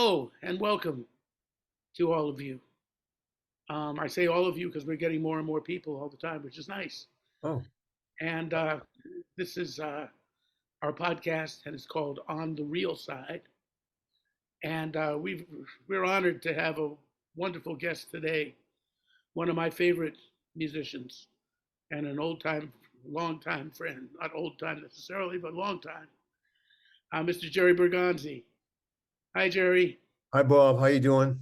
Hello and welcome to all of you. I say all of you because we're getting more and more people all the time, which is nice. Oh, And this is our podcast, and it's called On the Real Side. And we're honored to have a wonderful guest today, one of my favorite musicians, and an old time, long time friend. Not old time necessarily, but long time. Mr. Jerry Bergonzi. Hi, Jerry. hi Bob. How you doing?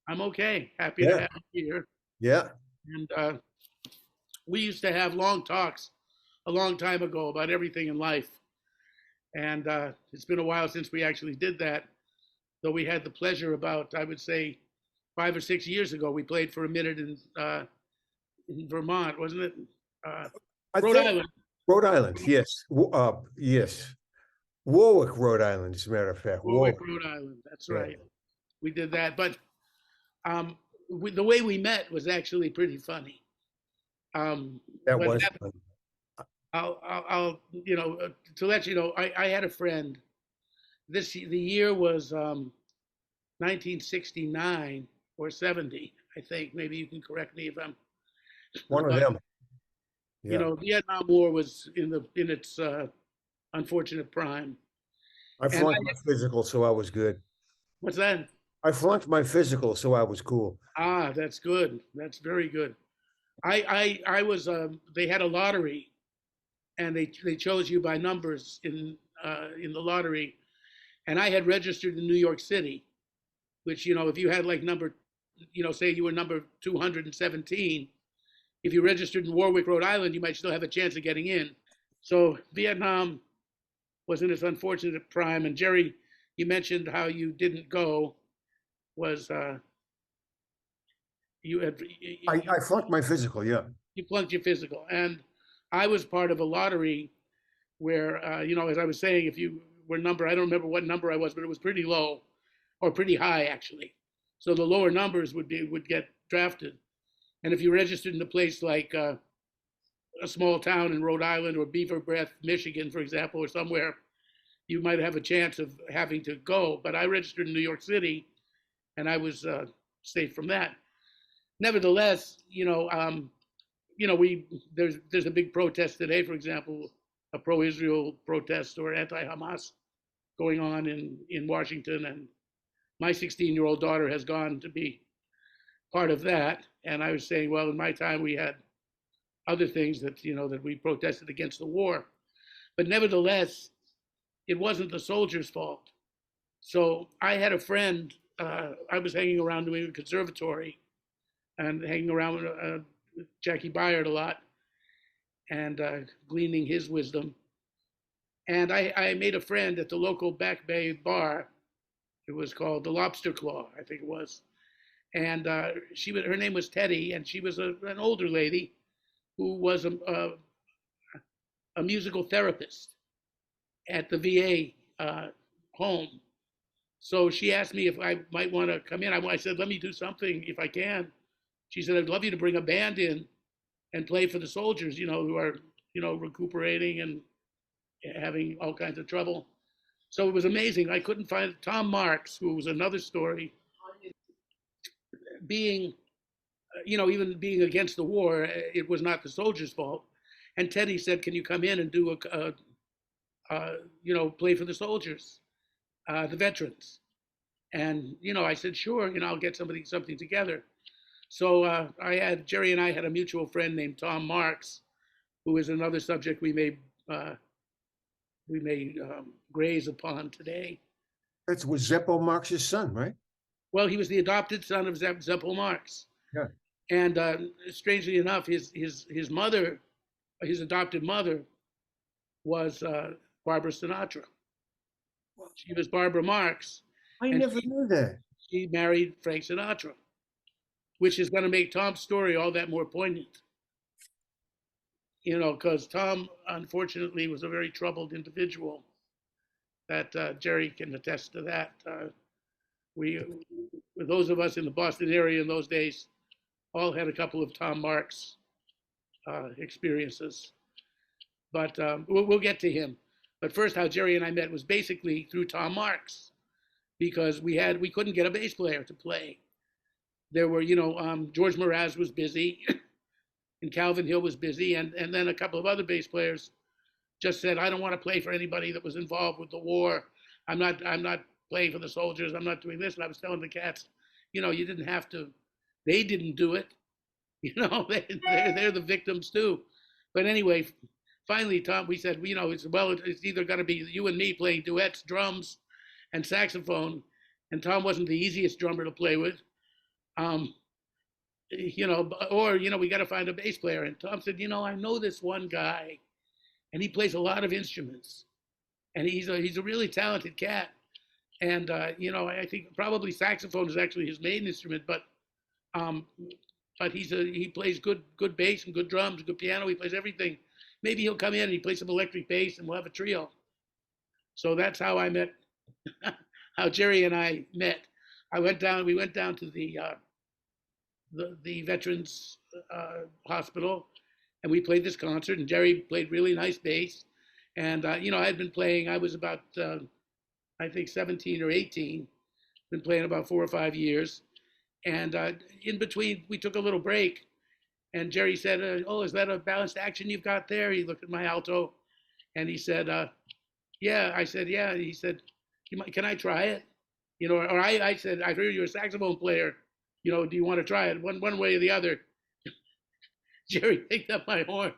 I'm okay. Happy to Yeah, have you here. yeah. And we used to have long talks a long time ago about everything in life. And it's been a while since we actually did that, though we had the pleasure about, I would say, 5 or 6 years ago. We played for a minute in Vermont, wasn't it? Uh, I Rhode think Island. Rhode Island. Yes, yes. Warwick, Rhode Island. As a matter of fact, Warwick, Warwick. Rhode Island. That's Yeah, right. We did that. But the way we met was actually pretty funny. that What was happened, fun. to let you know, I had a friend. The year was 1969 or 70, I think. Maybe you can correct me if I'm. One of But them. Yeah, Vietnam War was in its unfortunate prime. I And flunked my physical, so I was good. what's that? I flunked my physical, so I was cool. Ah, that's good. That's very good. I was. They had a lottery, and they chose you by numbers in the lottery, and I had registered in New York City, which if you had like number, say you were number 217, if you registered in Warwick, Rhode Island, you might still have a chance of getting in. So Vietnam was in its unfortunate prime. And Jerry, you mentioned how you didn't go. Was you had I flunked my physical. Yeah. you flunked your physical, and I was part of a lottery where as I was saying, if you were number, I don't remember what number I was, but it was pretty low or pretty high actually. So the lower numbers would get drafted, and if you registered in a place like a small town in Rhode Island or Beaver Breath, Michigan, for example, or somewhere, you might have a chance of having to go. But I registered in New York City, and I was safe from that. Nevertheless, we there's a big protest today, for example, a pro-Israel protest or anti-Hamas going on in Washington, and my 16-year-old daughter has gone to be part of that. And I was saying, well, in my time we had other things that we protested against the war, but nevertheless, it wasn't the soldiers' fault. So I had a friend. I was hanging around New England Conservatory and hanging around with Jackie Byard a lot and gleaning his wisdom. And I made a friend at the local Back Bay bar. It was called the Lobster Claw, I think it was. And her name was Teddy, and she was an older lady who was a musical therapist at the VA home. So she asked me if I might want to come in. I said, let me do something if I can. She said, I'd love you to bring a band in and play for the soldiers, who are, recuperating and having all kinds of trouble. So it was amazing. I couldn't find Tom Marks, who was another story, being, even being against the war, it was not the soldiers' fault. And Teddy said, can you come in and do play for the soldiers, the veterans? And, I said, sure, I'll get something together. So Jerry and I had a mutual friend named Tom Marks, who is another subject we may graze upon today. That was Zeppo Marx's son, right? Well, he was the adopted son of Zeppo Marx, Yeah. and strangely enough, his mother, his adopted mother, was Barbara Sinatra. She was Barbara Marx, I and never knew that. she married Frank Sinatra, which is going to make Tom's story all that more poignant. Because Tom, unfortunately, was a very troubled individual. That Jerry can attest to that. We, with those of us in the Boston area in those days, all had a couple of Tom Marks experiences. But we'll get to him. But first, how Jerry and I met was basically through Tom Marks. because we couldn't get a bass player to play. There were, George Mraz was busy, and Calvin Hill was busy, and then a couple of other bass players just said, I don't want to play for anybody that was involved with the war. I'm not playing for the soldiers. I'm not doing this. And I was telling the cats, you didn't have to. They didn't do it. They're the victims too. But anyway, finally, Tom, we said, it's either going to be you and me playing duets, drums, and saxophone. And Tom wasn't the easiest drummer to play with. We got to find a bass player. And Tom said, I know this one guy, and he plays a lot of instruments, and he's a really talented cat. And I think probably saxophone is actually his main instrument, but he plays good bass and good drums, good piano. He plays everything. Maybe he'll come in and he plays some electric bass, and we'll have a trio. So that's how I met, how Jerry and I met. We went down to the Veterans Hospital, and we played this concert, and Jerry played really nice bass. And, I had been playing, I was about, I think 17 or 18, been playing about 4 or 5 years. And in between, we took a little break, and Jerry said, is that a balanced action you've got there? He looked at my alto, and he said, yeah. I said, yeah. He said, can I try it? Or I said, I heard you're a saxophone player. Do you want to try it? One way or the other. Jerry picked up my horn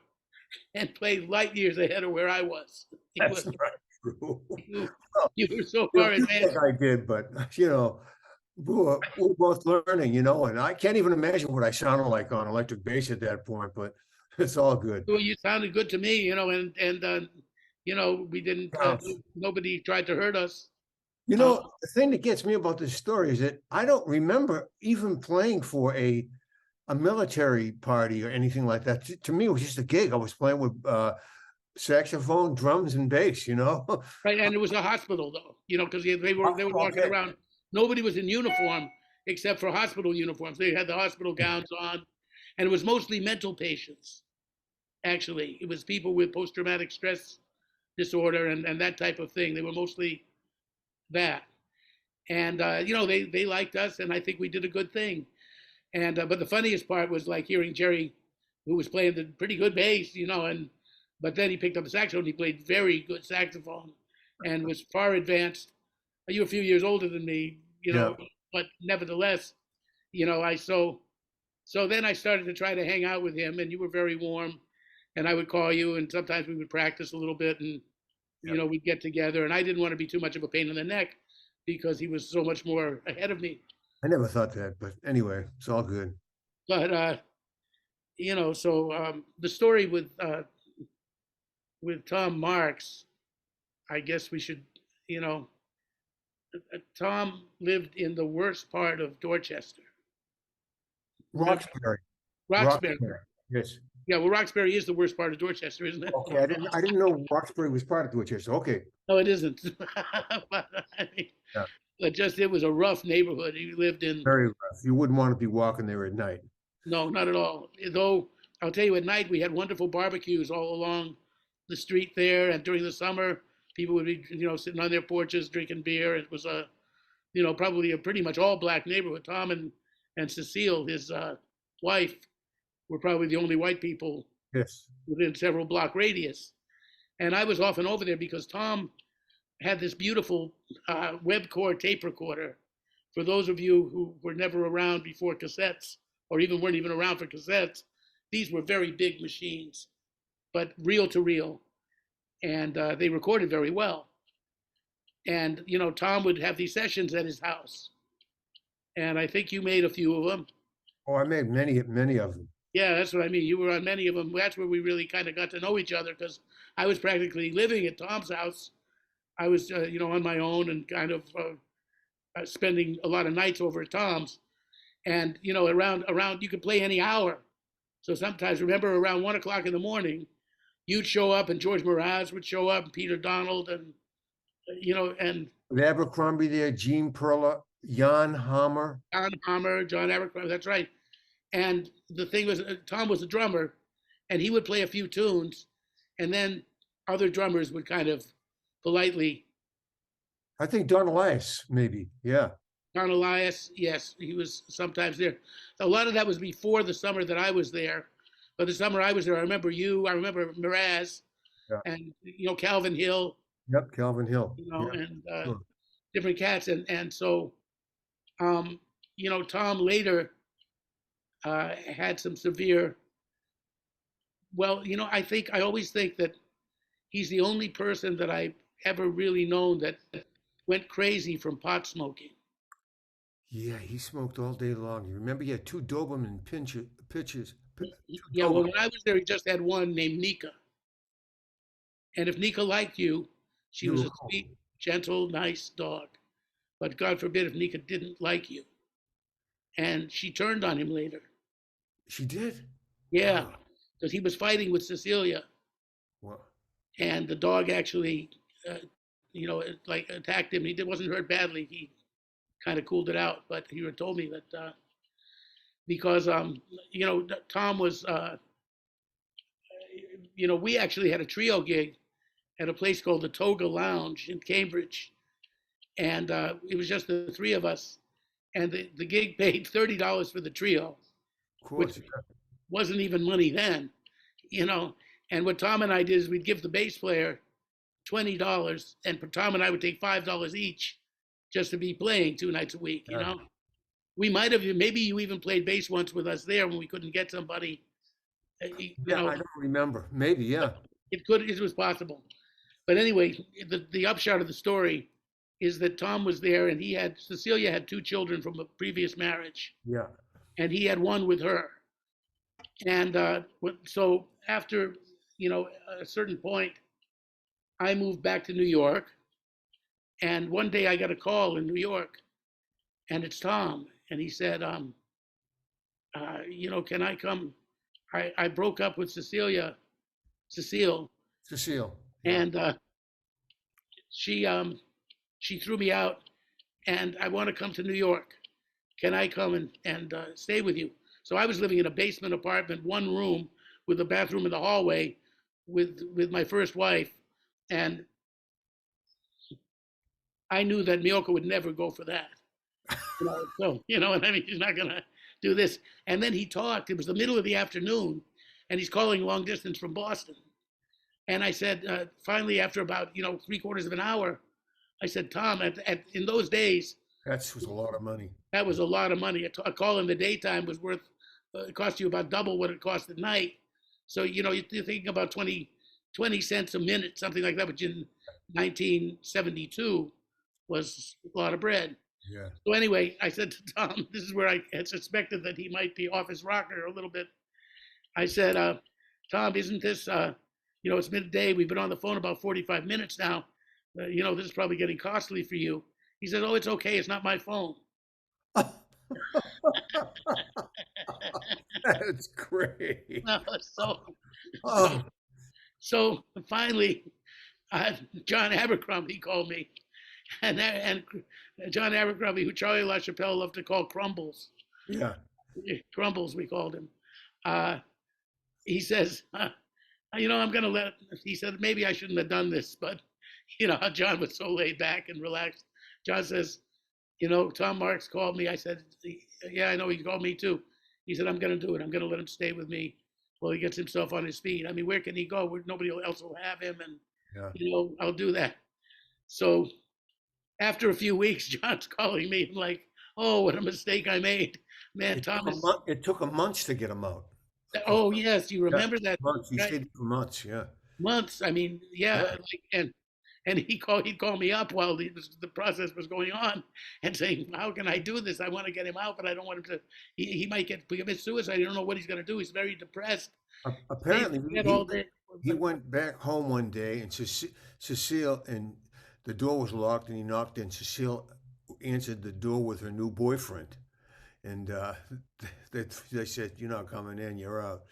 and played light years ahead of where I was. That's not true. You were so far advanced. I did, but we're both learning, and I can't even imagine what I sounded like on electric bass at that point, but it's all good. Well, you sounded good to me, and we didn't, nobody tried to hurt us. The thing that gets me about this story is that I don't remember even playing for a military party or anything like that. To me, it was just a gig. I was playing with saxophone, drums, and bass, Right, and it was a hospital, though, because they were walking around. Nobody was in uniform except for hospital uniforms. They had the hospital gowns on, and it was mostly mental patients, actually. It was people with post-traumatic stress disorder and that type of thing. They were mostly that. And, they liked us, and I think we did a good thing. And but the funniest part was like hearing Jerry, who was playing the pretty good bass, but then he picked up a saxophone. He played very good saxophone and was far advanced. You were a few years older than me, but nevertheless, so then I started to try to hang out with him, and you were very warm, and I would call you, and sometimes we would practice a little bit, and we'd get together, and I didn't want to be too much of a pain in the neck because he was so much more ahead of me. I never thought that, but anyway, it's all good. But the story with Tom Marks, I guess we should, Tom lived in the worst part of Dorchester. Roxbury. Yes. Yeah, well, Roxbury is the worst part of Dorchester, isn't it? Okay, I didn't know Roxbury was part of Dorchester. Okay. No, it isn't. But, it was a rough neighborhood. He lived in. Very rough. You wouldn't want to be walking there at night. No, not at all. Though I'll tell you, at night we had wonderful barbecues all along the street there, and during the summer, people would be, sitting on their porches drinking beer. It was probably a pretty much all black neighborhood. Tom and Cecile, his wife, were probably the only white people within several block radius. And I was often over there because Tom had this beautiful Webcore tape recorder. For those of you who were never around before cassettes, or even weren't even around for cassettes, these were very big machines, but reel to reel. And they recorded very well. And, Tom would have these sessions at his house. And I think you made a few of them. Oh, I made many of them. Yeah, that's what I mean. You were on many of them. That's where we really kind of got to know each other, because I was practically living at Tom's house. I was, on my own and kind of spending a lot of nights over at Tom's. And, around you could play any hour. So sometimes, remember, around 1 o'clock in the morning, you'd show up, and George Mraz would show up, and Peter Donald, and, and Abercrombie there, Gene Perla, Jan Hammer. John Abercrombie, that's right. And the thing was, Tom was a drummer, and he would play a few tunes, and then other drummers would kind of politely I think Don Elias, maybe. Yeah. Don Elias, yes, he was sometimes there. A lot of that was before the summer that I was there. But the summer I was there, I remember you, I remember Miraz, Yeah. and Calvin Hill, Yep. Calvin Hill. Yeah. and Sure. different cats, and so um, Tom later had some severe. Well, I always think that he's the only person that I've ever really known that went crazy from pot smoking. Yeah, he smoked all day long. You remember he had two Doberman pitches, two Yeah, well, Doberman. when I was there, he just had one named Nika. And if Nika liked you, she You was were a cool. sweet, gentle, nice dog. But God forbid if Nika didn't like you. And she turned on him later. She did? Yeah, Wow. because he was fighting with Cecilia, Wow. and the dog actually, uh, like attacked him. Wasn't hurt badly. He kind of cooled it out. But he had told me that because Tom was, we actually had a trio gig at a place called the Toga Lounge in Cambridge, and it was just the three of us, and the gig paid $30 for the trio, Of which course. Yeah. wasn't even money then, you know. And what Tom and I did is we'd give the bass player $20, and Tom and I would take $5 each just to be playing 2 nights a week, you Yeah. know. We might have, maybe you even played bass once with us there when we couldn't get somebody, you Yeah, know. I don't remember. Maybe, yeah. It was possible. But anyway, the upshot of the story is that Tom was there, and Cecilia had two children from a previous marriage, Yeah. and he had one with her. And so after, a certain point, I moved back to New York, and one day I got a call in New York, and it's Tom, and he said, can I come? I broke up with Cecile, Cecile. Yeah. and she she threw me out, and I want to come to New York. Can I come and stay with you? So I was living in a basement apartment, one room with a bathroom in the hallway with my first wife. And I knew that Miyoko would never go for that. So, and I mean, she's not going to do this. And then he talked. It was the middle of the afternoon, and he's calling long distance from Boston. And I said, finally, after about, three-quarters of an hour, I said, Tom, in those days, That was a lot of money. that was a lot of money. A call in the daytime was worth, it cost you about double what it cost at night. So, you're thinking about 20 cents a minute, something like that, which in 1972 was a lot of bread. Yeah. So anyway, I said to Tom, this is where I had suspected that he might be off his rocker a little bit. I said, Tom, isn't this, it's midday. We've been on the phone about 45 minutes now. This is probably getting costly for you. He said, oh, it's okay. It's not my phone. That's great. so, Oh, so finally, John Abercrombie called me, and John Abercrombie, who Charlie LaChapelle loved to call Crumbles. yeah. Crumbles, we called him. He says, I'm going to he said, maybe I shouldn't have done this, but, John was so laid back and relaxed. John says, Tom Marks called me. I said, yeah, I know he called me too. He said, I'm going to do it. I'm going to let him stay with me while he gets himself on his feet. I mean, where can he go? Nobody else will have him. And, Yeah. I'll do that. So after a few weeks, John's calling me like, oh, what a mistake I made. Man, Thomas. It took a month to get him out. Oh, yes. You remember that? Months. He Right? stayed for months. Yeah. Months. I mean, yeah. And he'd call me up while the process was going on and saying, how can I do this? I want to get him out, but I don't want him to, he might commit suicide. I don't know what he's going to do. He's very depressed. Apparently, All he went back home one day, and Cecile, and the door was locked, and he knocked, and Cecile answered the door with her new boyfriend. And they said, "You're not coming in, you're out."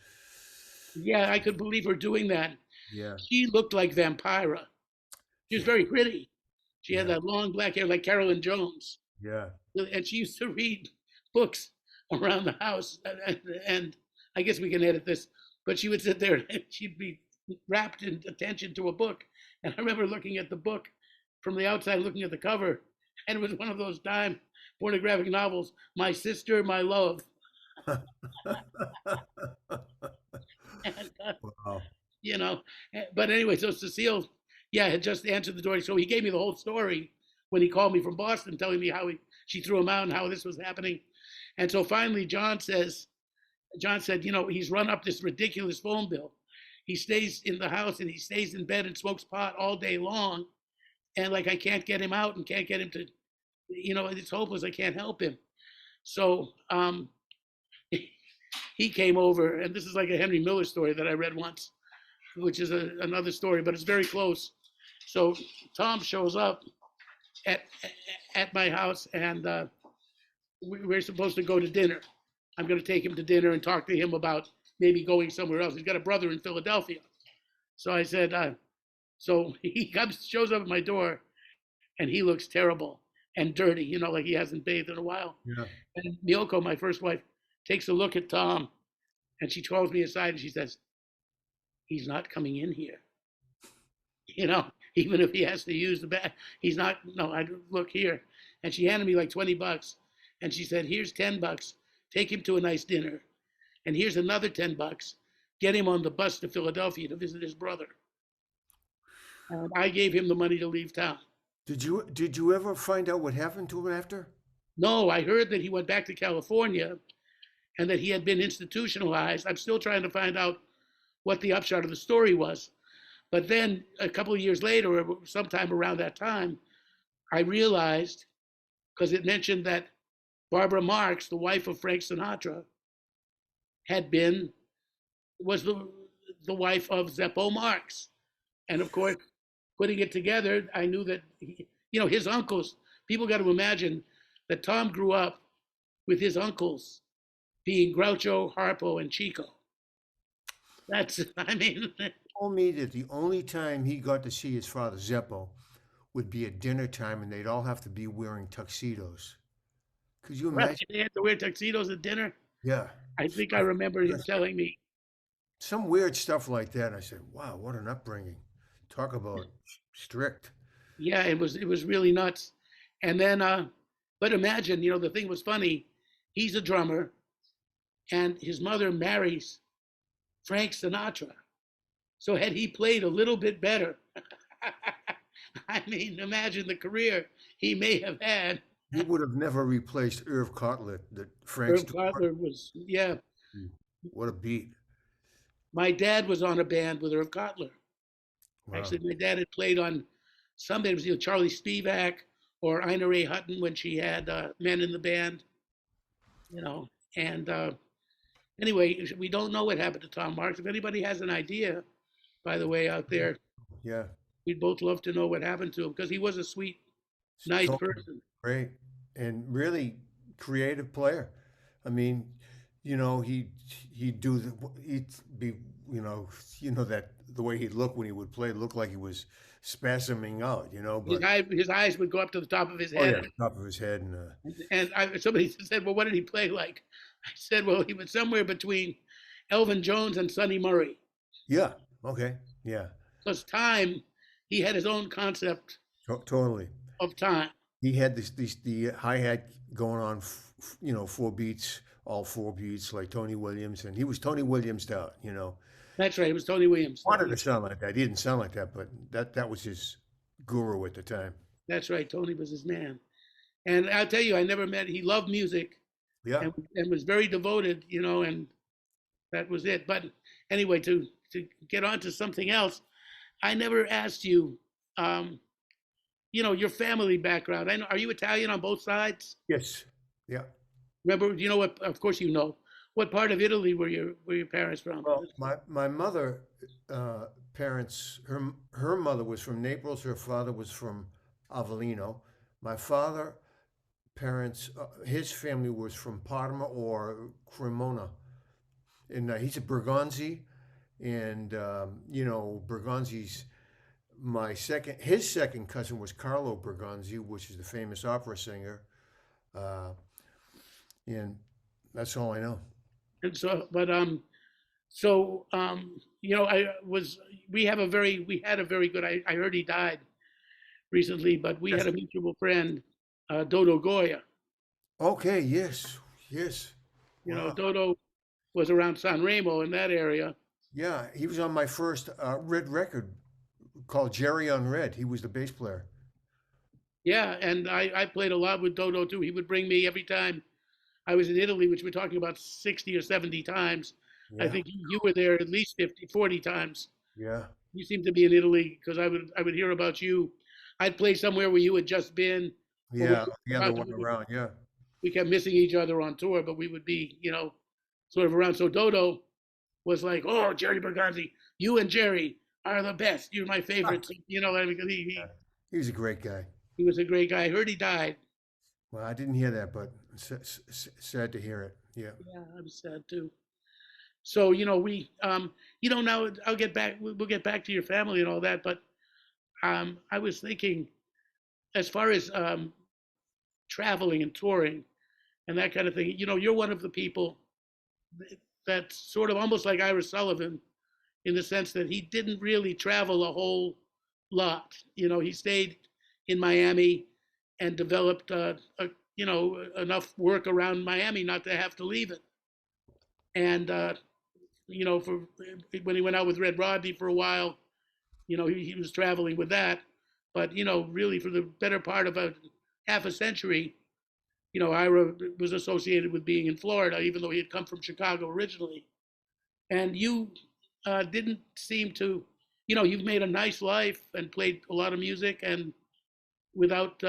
Yeah, I could believe her doing that. Yeah. She looked like Vampira. She was very pretty. She had Yeah. that long black hair like Carolyn Jones. Yeah. And she used to read books around the house. And I guess we can edit this, but she would sit there and she'd be wrapped in attention to a book. And I remember looking at the book from the outside looking at the cover, and it was one of those dime pornographic novels, My Sister, My Love. And, Wow. you know, but anyway, so Cecile, yeah, had just answered the door. So he gave me the whole story when he called me from Boston, telling me how she threw him out and how this was happening. And so finally, John said, he's run up this ridiculous phone bill. He stays in the house and he stays in bed and smokes pot all day long. And like, I can't get him out and can't get him to, it's hopeless. I can't help him. So he came over, and this is like a Henry Miller story that I read once, which is another story, but it's very close. So Tom shows up at my house, and we're supposed to go to dinner. I'm going to take him to dinner and talk to him about maybe going somewhere else. He's got a brother in Philadelphia. So I said, so he shows up at my door, and he looks terrible and dirty, like he hasn't bathed in a while. Yeah. And Miyoko, my first wife, takes a look at Tom, and she calls me aside and she says, he's not coming in here. Even if he has to use the bath, he's not, no, I look here. And she handed me like $20. And she said, here's $10. Take him to a nice dinner. And here's another $10. Get him on the bus to Philadelphia to visit his brother. And I gave him the money to leave town. Did you ever find out what happened to him after? No, I heard that he went back to California and that he had been institutionalized. I'm still trying to find out what the upshot of the story was. But then a couple of years later, or sometime around that time, I realized, because it mentioned that Barbara Marx, the wife of Frank Sinatra, was the wife of Zeppo Marx. And of course, putting it together, I knew that, his uncles, people got to imagine that Tom grew up with his uncles being Groucho, Harpo, and Chico. Told me that the only time he got to see his father Zeppo would be at dinner time, and they'd all have to be wearing tuxedos. Could you imagine? They had to wear tuxedos at dinner? Yeah. I think I remember him telling me. Some weird stuff like that. I said, wow, what an upbringing. Talk about strict. Yeah, it was really nuts. And then, but imagine, the thing was funny. He's a drummer, and his mother marries Frank Sinatra. So had he played a little bit better, imagine the career he may have had. He would have never replaced Irv Cotler that Frank's. Irv Cotler was, yeah. What a beat. My dad was on a band with Irv Cotler. Wow. Actually, my dad had played on some bands, Charlie Spivak or Ina Ray Hutton when she had men in the band, and anyway, we don't know what happened to Tom Marks. If anybody has an idea, by the way, out there, yeah, we'd both love to know what happened to him, because he was a sweet, nice person. Great, and really creative player. I mean, he'd be, that the way he'd look when he would play, looked like he was spasming out, but his eyes would go up to the top of his head. Oh, yeah, top of his head, and somebody said, well, what did he play like? I said, well, he was somewhere between Elvin Jones and Sonny Murray. Yeah. Okay. Yeah. Because time, he had his own concept. Totally. Of time. He had the hi-hat going on, 4 beats, all 4 beats, like Tony Williams, and he was Tony Williams out, That's right. It was Tony Williams. Wanted to sound like that. He didn't sound like that, but that was his guru at the time. That's right. Tony was his man. And I'll tell you, I never met, he loved music. Yeah. And was very devoted, and that was it. But anyway, to get on to something else, I never asked you, your family background. I know, are you Italian on both sides? Yes. Yeah. Remember, what? Of course, what part of Italy were your parents from? Well, my mother, parents, her mother was from Naples. Her father was from Avellino. My father, parents, his family was from Parma or Cremona, and he's a Bergonzi, and Bergonzi's his second cousin was Carlo Bergonzi, which is the famous opera singer, and that's all I know. And so, but we had a very good. I heard he died recently, but we had Yes. a mutual friend, Dodo Goya. Okay, yes, yes. You know, Wow. Dodo was around San Remo in that area. Yeah, he was on my first Red record called Jerry on Red. He was the bass player. Yeah, and I played a lot with Dodo too. He would bring me every time I was in Italy, which we're talking about 60 or 70 times. I Yeah, think you were there at least 50, 40 times. yeah. You seemed to be in Italy because I would hear about you. I'd play somewhere where you had just been, or we Yeah, were the other about to. one around, yeah. We kept missing each other on tour, but we would be, sort of around. So Dodo was like, "Oh, Jerry Bergonzi, you and Jerry are the best. You're my favorites." I mean, because Yeah. He was a great guy. he was a great guy. I heard he died. Well, I didn't hear that, but sad to hear it. Yeah. Yeah, I'm sad too. So now I'll get back. We'll get back to your family and all that. But I was thinking, as far as traveling and touring and that kind of thing. You're one of the people that's sort of almost like Ira Sullivan in the sense that he didn't really travel a whole lot. He stayed in Miami and developed, enough work around Miami not to have to leave it. And for when he went out with Red Rodney for a while, he was traveling with that. But really for the better part of a half a century, Ira was associated with being in Florida, even though he had come from Chicago originally. And you didn't seem to, you've made a nice life and played a lot of music, and without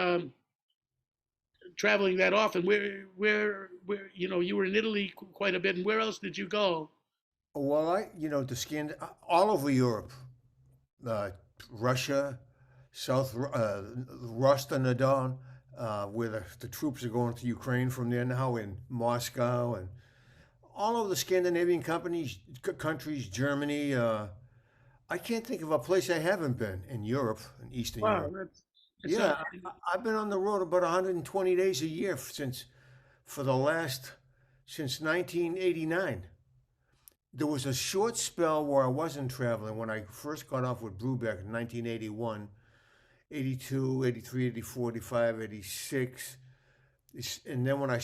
traveling that often. Where, you were in Italy quite a bit, and where else did you go? Well, the skin all over Europe, uh, Russia, Rostov on Don, where the troops are going to Ukraine from there now, in Moscow, and all over the Scandinavian countries, Germany. I can't think of a place I haven't been in Europe, in Eastern Wow, Europe. that's Yeah, I've been on the road about 120 days a year for the last since 1989. There was a short spell where I wasn't traveling when I first got off with Brubeck in 1981, 82, 83, 84, 85, 86. And then when I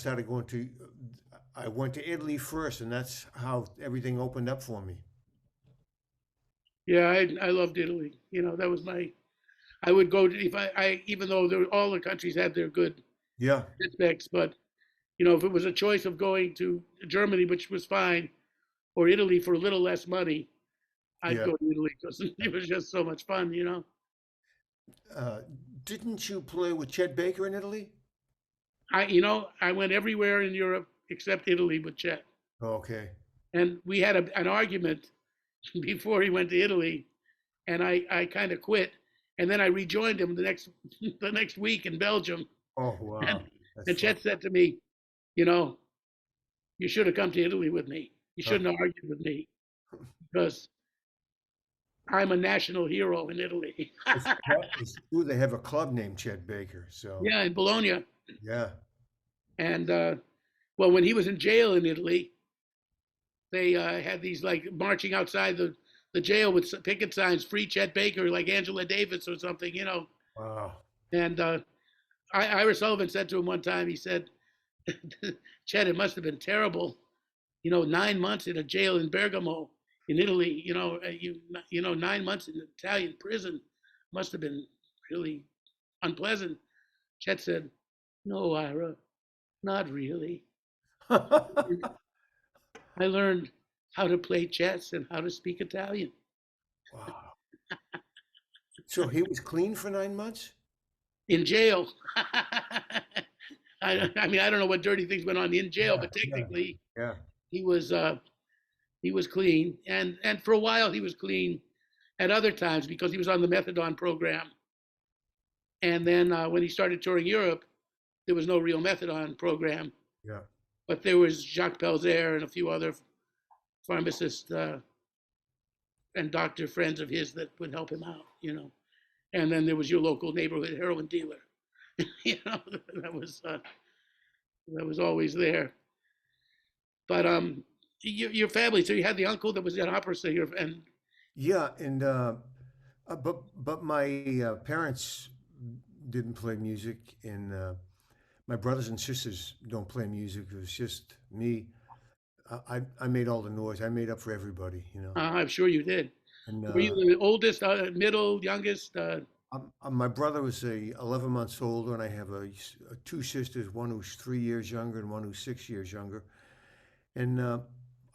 went to Italy first, and that's how everything opened up for me. yeah. I loved Italy. That was my. I would go to if even though all the countries had their good Yeah, aspects, but if it was a choice of going to Germany, which was fine, or Italy for a little less money, I'd yeah. go to Italy because it was just so much fun. Uh, didn't you play with Chet Baker in Italy? I went everywhere in Europe except Italy with Chet, Okay. and we had an argument before he went to Italy, and I kind of quit, and then I rejoined him the next week in Belgium, Oh, and wow. That's and fun. Chet said to me, you know, you should have come to Italy with me. You Huh. shouldn't have argued with me because I'm a national hero in Italy. It's true they have a club named Chet Baker. So, Yeah, in Bologna. yeah. And well, when he was in jail in Italy, they had these like marching outside the jail with picket signs, "Free Chet Baker," like Angela Davis or something. Wow. And Ira Sullivan said to him one time, he said, "Chet, it must have been terrible, 9 months in a jail in Bergamo, in Italy. You know, 9 months in an Italian prison must have been really unpleasant." Chet said, "No, Ira, not really. I learned how to play chess and how to speak Italian Wow. So he was clean for 9 months? in jail." I mean, I don't know what dirty things went on in jail, Yeah, but yeah, technically yeah, he was uh, he was clean, and for a while he was clean. At other times, because he was on the methadone program, and then when he started touring Europe, there was no real methadone program, yeah. but there was Jacques Pelzer and a few other pharmacists and doctor friends of his that would help him out. And then there was your local neighborhood heroin dealer, you know, that was uh, that was always there. But your family. So you had the uncle that was an opera singer, and Yeah, and but my parents didn't play music, and my brothers and sisters don't play music. It was just me. I made all the noise. I made up for everybody, you know. I'm sure you did. And Were you the oldest, middle, youngest? my brother was 11 months older, and I have two sisters, one who's 3 years younger and one who's 6 years younger. And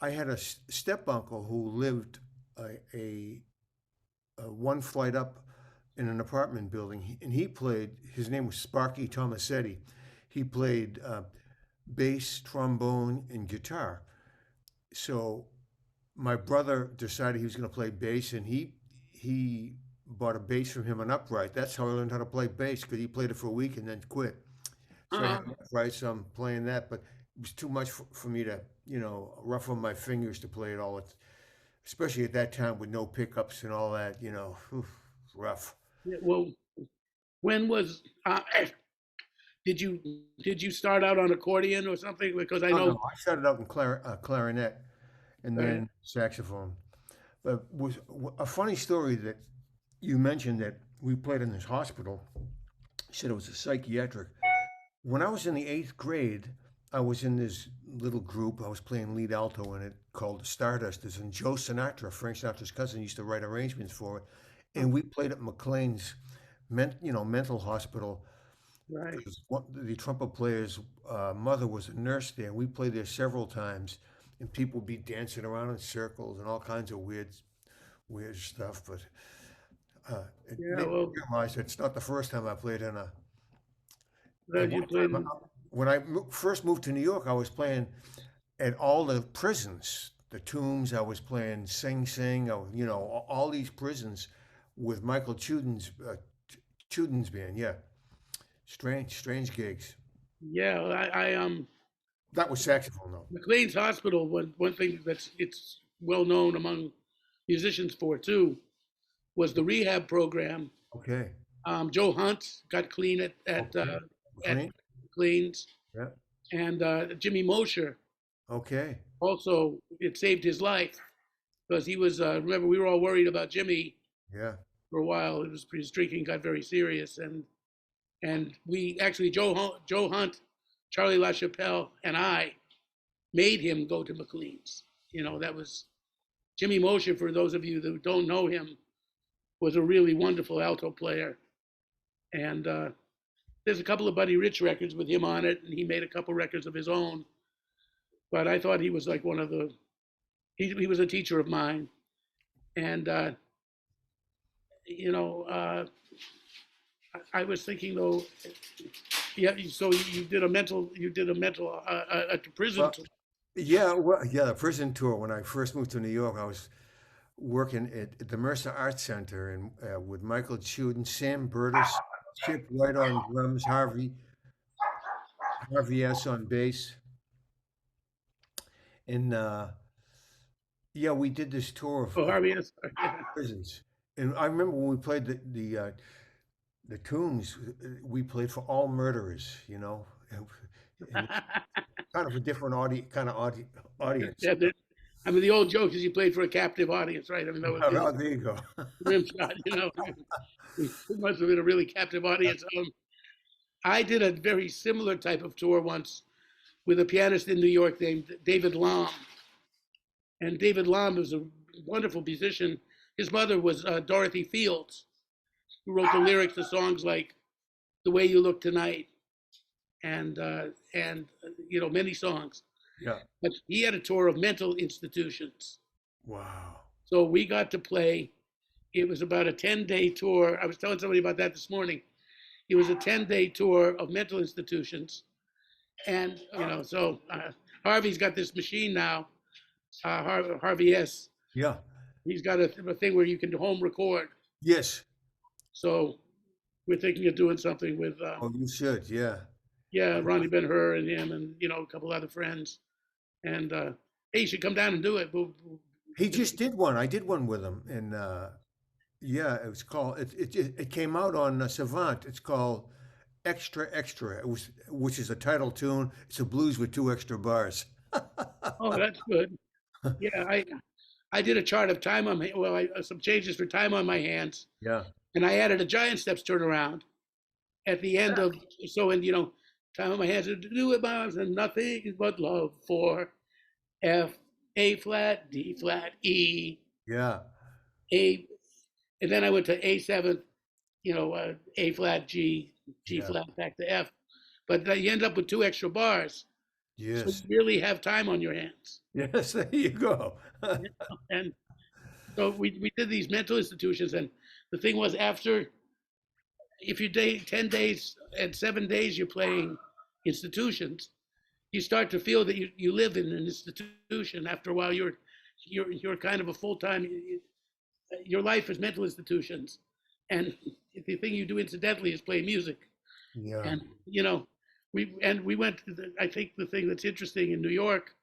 I had a step uncle who lived one flight up in an apartment building, and he played. His name was Sparky Tomasetti. He played bass, trombone, and guitar. So my brother decided he was going to play bass, and he bought a bass from him, an upright. That's how I learned how to play bass, because he played it for a week and then quit. So I Uh, had an upright, so I'm playing that, but it was too much for me to, ruffle my fingers to play it all. Especially at that time with no pickups and all that, oof, rough. yeah, well, when was did you start out on accordion or something? Because I Oh no, know. I started out in clarinet and Right. then saxophone. But was a funny story that you mentioned that we played in this hospital. You said it was a psychiatric. When I was in the eighth grade, I was in this little group. I was playing lead alto in it called the Stardusters, and Joe Sinatra, Frank Sinatra's cousin, used to write arrangements for it. And we played at McLean's, mental hospital. Right. The trumpet player's mother was a nurse there. We played there several times, and people would be dancing around in circles and all kinds of weird stuff. But it Yeah. made me Well, realize it's not the first time I played in a. And have you one played time, when I first moved to New York, I was playing at all the prisons, the tombs. I was playing Sing Sing, all these prisons with Michael Chuden's band. Yeah, strange gigs. Yeah, That was saxophone though. McLean's Hospital. One thing it's well known among musicians for too was the rehab program. Okay. Joe Hunt got clean Okay. at McLean. McLean's, Yeah. and Jimmy Mosher Okay. also. It saved his life because he was. Remember, we were all worried about Jimmy Yeah. for a while. It was his drinking got very serious, and we actually Joe Hunt, Charlie LaChapelle, and I made him go to McLean's. That was Jimmy Mosher. For those of you that don't know him, was a really wonderful alto player, and there's a couple of Buddy Rich records with him on it, and he made a couple records of his own. But I thought he was like one of the. He was a teacher of mine, and you know, I was thinking though, yeah. So you did a mental at the prison. Well, yeah. Well, yeah. The prison tour. When I first moved to New York, I was working at the Mercer Arts Center and with Michael Chuden, Sam Burtis, Chip White on drums, Harvey S on bass, and yeah, we did this tour Oh, of Harvey, yes, yeah. prisons. And I remember when we played the tunes, we played for all murderers, and kind of a different audience. Yeah, I mean, the old joke is you played for a captive audience, right? I mean, that was Oh, there you go. the rim shot. It must have been a really captive audience. I did a very similar type of tour once with a pianist in New York named David Lam. And David Lam was a wonderful musician. His mother was Dorothy Fields, who wrote the lyrics to songs like "The Way You Look Tonight" and many songs. Yeah. But he had a tour of mental institutions, Wow. so we got to play. It was about a 10-day tour. I was telling somebody about that this morning. It was a 10-day tour of mental institutions, and so Harvey's got this machine now. Harvey S. Yeah. He's got a thing where you can home record. Yes. So we're thinking of doing something with Oh, you should. Yeah. yeah, Ronnie Ben Hur and him and a couple other friends. And hey, you should come down and do it. He just did one. I did one with him, and yeah, it was called. It came out on Savant. It's called Extra Extra. Which is a title tune. It's a blues with two extra bars. Oh, that's good. Yeah, I did a chart of time on my some changes for time on my hands, Yeah. and I added a giant steps turnaround. at the end of, so, and time on my hands to do it, bombs and nothing but love for F, A flat, D flat, E, Yeah. A, and then I went to A seventh, A flat, G, G Yeah. flat, back to F. But you end up with two extra bars. So you Yes. really have time on your hands. Yes. There you go. And so we did these mental institutions. And the thing was, after, if you day 10 days and 7 days you're playing institutions, you start to feel that you live in an institution. After a while, you're kind of a full-time, your life is mental institutions. And the thing you do incidentally is play music. Yeah. And, we went to I think the thing that's interesting in New York,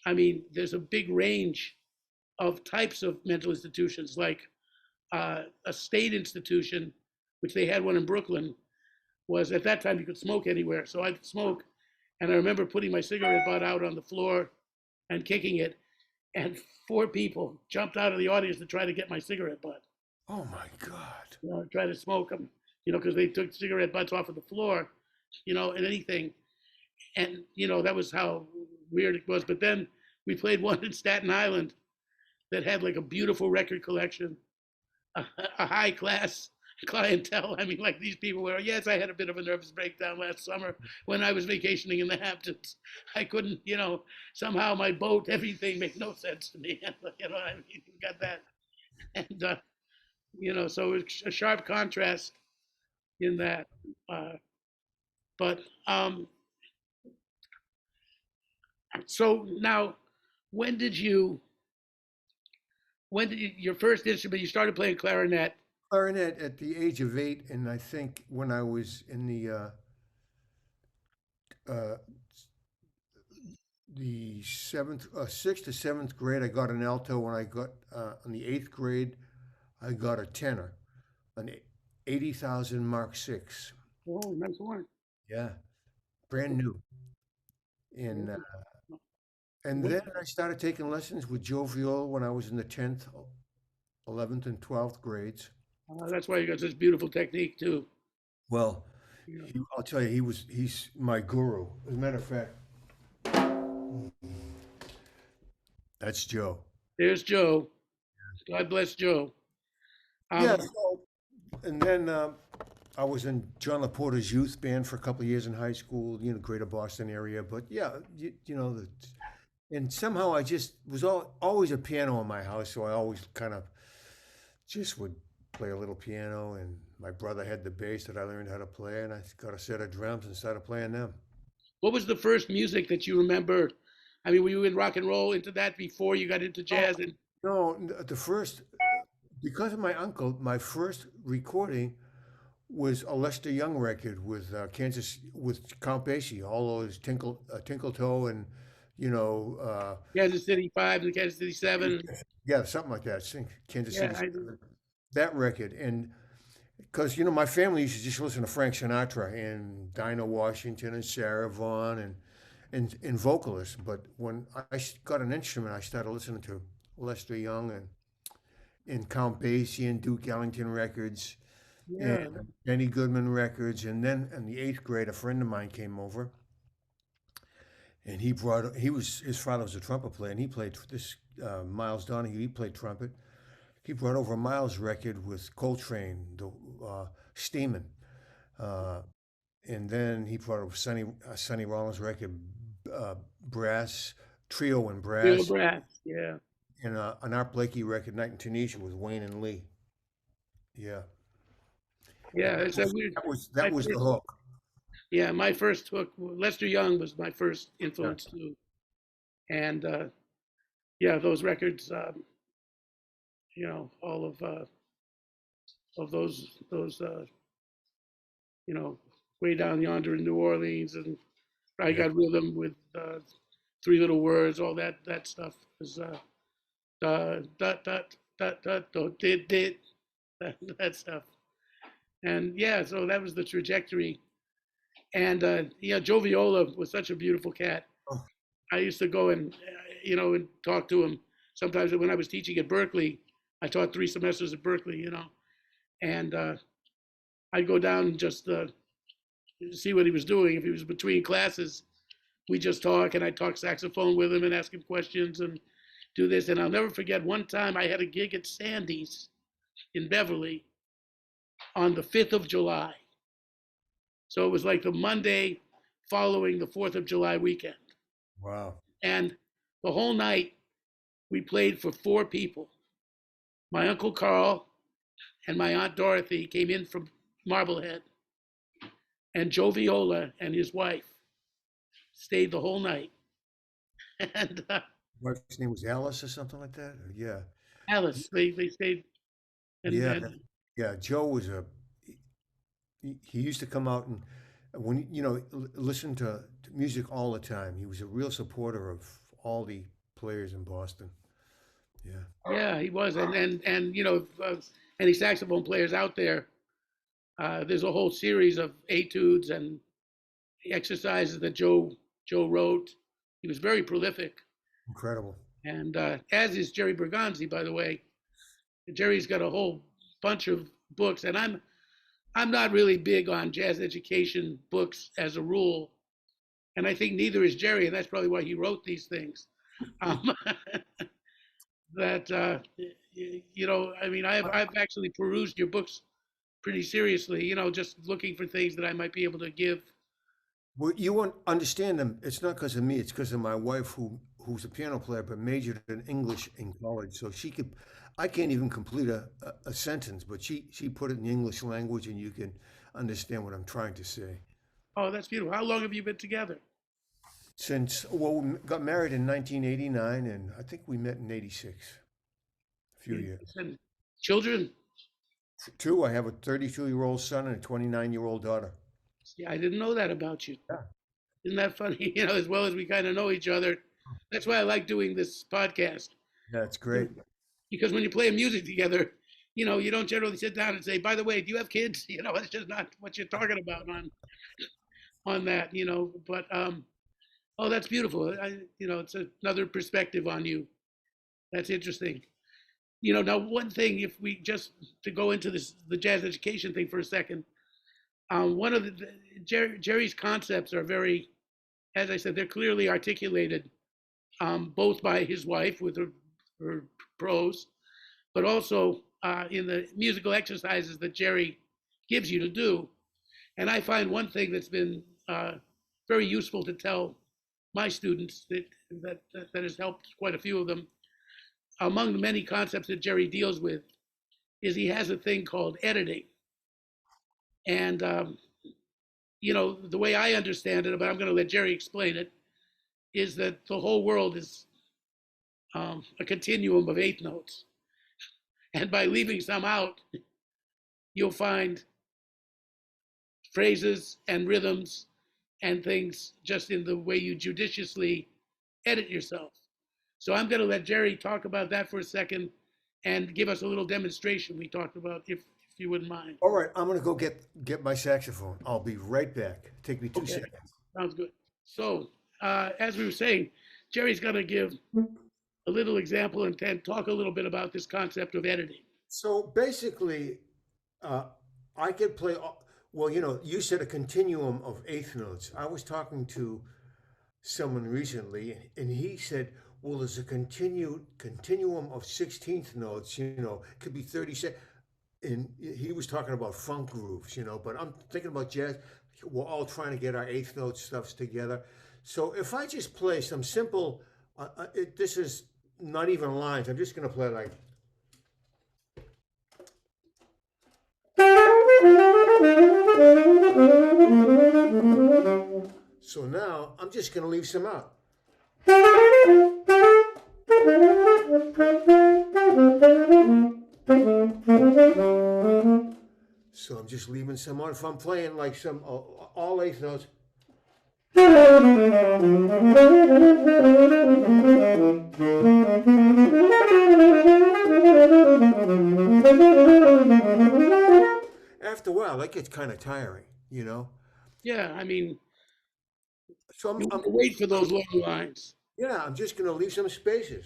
I mean, there's a big range of types of mental institutions, like a state institution, which they had one in Brooklyn, was at that time you could smoke anywhere. So I'd smoke. And I remember putting my cigarette butt out on the floor and kicking it. And four people jumped out of the audience to try to get my cigarette butt, Oh my God. try to smoke them, because they took cigarette butts off of the floor, and anything. And, that was how weird it was. But then we played one in Staten Island that had like a beautiful record collection, a high class clientele. I mean, like these people were, yes, I had a bit of a nervous breakdown last summer when I was vacationing in the Hamptons. I couldn't, somehow my boat, everything made no sense to me. I mean, you got that. And, so it's a sharp contrast in that. But so now, when did you, your first instrument, you started playing clarinet? Clarinet at the age of 8, and I think when I was in uh, the sixth to seventh grade, I got an alto. When I got in the eighth grade, I got a tenor, an 80,000 Mark 6. Oh, nice one. Yeah, brand new. And and then I started taking lessons with Joe Viola when I was in the 10th, 11th, and 12th grades. That's why you got such beautiful technique too. Well, Yeah. I'll tell you, he's my guru. As a matter of fact, that's Joe. There's Joe. God bless Joe. Yeah. Um, And then I was in John LaPorta's youth band for a couple of years in high school, Greater Boston area. But yeah, and somehow I just was always a piano in my house, so I always kind of just would play a little piano. And my brother had the bass that I learned how to play, and I got a set of drums and started playing them. what was the first music that you remember? I mean, were you in rock and roll into that before you got into jazz? And No, the first, because of my uncle, my first recording was a Lester Young record with with Count Basie, all those Tinkle Toe, and Kansas City 5 and Kansas City 7. yeah, something like that. I think Kansas Yeah, City, that record, and because my family used to just listen to Frank Sinatra and Dinah Washington and Sarah Vaughan and vocalists. But when got an instrument, I started listening to Lester Young and Count Basie and Duke Ellington records yeah. and Benny Goodman records. And then in the eighth grade, a friend of mine came over, and his father was a trumpet player, and he played this Miles Donahue. He played trumpet. He brought over a Miles record with Coltrane, the Steeman, and then he brought over Sonny Rollins record, brass trio and Real brass, brass. Yeah. and an Art Blakey record, Night in Tunisia, with Wayne and Lee. Yeah, Yeah. and It's a weird. that My was the first, hook. yeah. My first hook, Lester Young was my first Yeah, influence too. And yeah, those records, all of those, way down yonder in New Orleans, and I yeah, got rhythm with three little words, all that stuff is da da da da da do did that stuff. And yeah, so that was the trajectory. And yeah, Joe Viola was such a beautiful cat. oh, I used to go and talk to him. Sometimes when I was teaching at Berkeley, I taught 3 semesters at Berkeley, and I'd go down and just see what he was doing. If he was between classes, we just talk, and I talk saxophone with him and ask him questions and do this. And I'll never forget one time I had a gig at Sandy's in Beverly on the 5th of July. So it was like the Monday following the 4th of July weekend. Wow. And the whole night we played for 4 people. My Uncle Carl and my Aunt Dorothy came in from Marblehead, and Joe Viola and his wife stayed the whole night. And Wife's name was Alice or something like that? Yeah. Alice, they stayed. And, Yeah. and Yeah. Joe was he used to come out and when, listen to music all the time. He was a real supporter of all the players in Boston. Yeah. yeah, he was. And any saxophone players out there, there's a whole series of etudes and exercises that Joe wrote. He was very prolific. Incredible. And as is Jerry Bergonzi, by the way. Jerry's got a whole bunch of books, and I'm not really big on jazz education books as a rule, and I think neither is Jerry, and that's probably why he wrote these things. That I mean, I've actually perused your books pretty seriously, just looking for things that I might be able to give. Well, you won't understand them. It's not because of me. It's because of my wife, who's a piano player but majored in English in college. So she could, I can't even complete a sentence, but she put it in the English language, and you can understand what I'm trying to say. Oh, that's beautiful. How long have you been together? We got married in 1989, and I think we met in 86. A few years. And children? 2. I have a 32-year-old son and a 29-year-old daughter. Yeah, I didn't know that about you. Yeah. Isn't that funny? As well as we kind of know each other. That's why I like doing this podcast. That's great. Because when you play music together, you don't generally sit down and say, by the way, do you have kids? It's just not what you're talking about on that, But oh, that's beautiful. It's another perspective on you. That's interesting. Now one thing, if we just to go into the jazz education thing for a second, one of Jerry's concepts are very, as I said, they're clearly articulated, both by his wife with her prose, but also in the musical exercises that Jerry gives you to do. And I find one thing that's been very useful to tell my students that has helped quite a few of them. Among the many concepts that Jerry deals with is he has a thing called editing. And, the way I understand it, but I'm going to let Jerry explain it, is that the whole world is a continuum of eighth notes. And by leaving some out, you'll find phrases and rhythms and things just in the way you judiciously edit yourself. So I'm going to let Jerry talk about that for a second and give us a little demonstration we talked about, if you wouldn't mind. All right, I'm going to go get my saxophone. I'll be right back. Take me 2 seconds. Sounds good. So as we were saying, Jerry's going to give a little example and talk a little bit about this concept of editing. So basically, I could play, well, you said a continuum of eighth notes. I was talking to someone recently, and he said, well, there's a continuum of 16th notes, it could be 36. And he was talking about funk grooves, but I'm thinking about jazz. We're all trying to get our eighth note stuffs together. So if I just play some simple, this is not even lines. I'm just going to play like. So now I'm just going to leave some out. So I'm just leaving some on. If I'm playing like some all eighth notes. After a while, that gets kind of tiring, Yeah, I mean, so I'm wait for those long lines. Yeah, I'm just going to leave some spaces.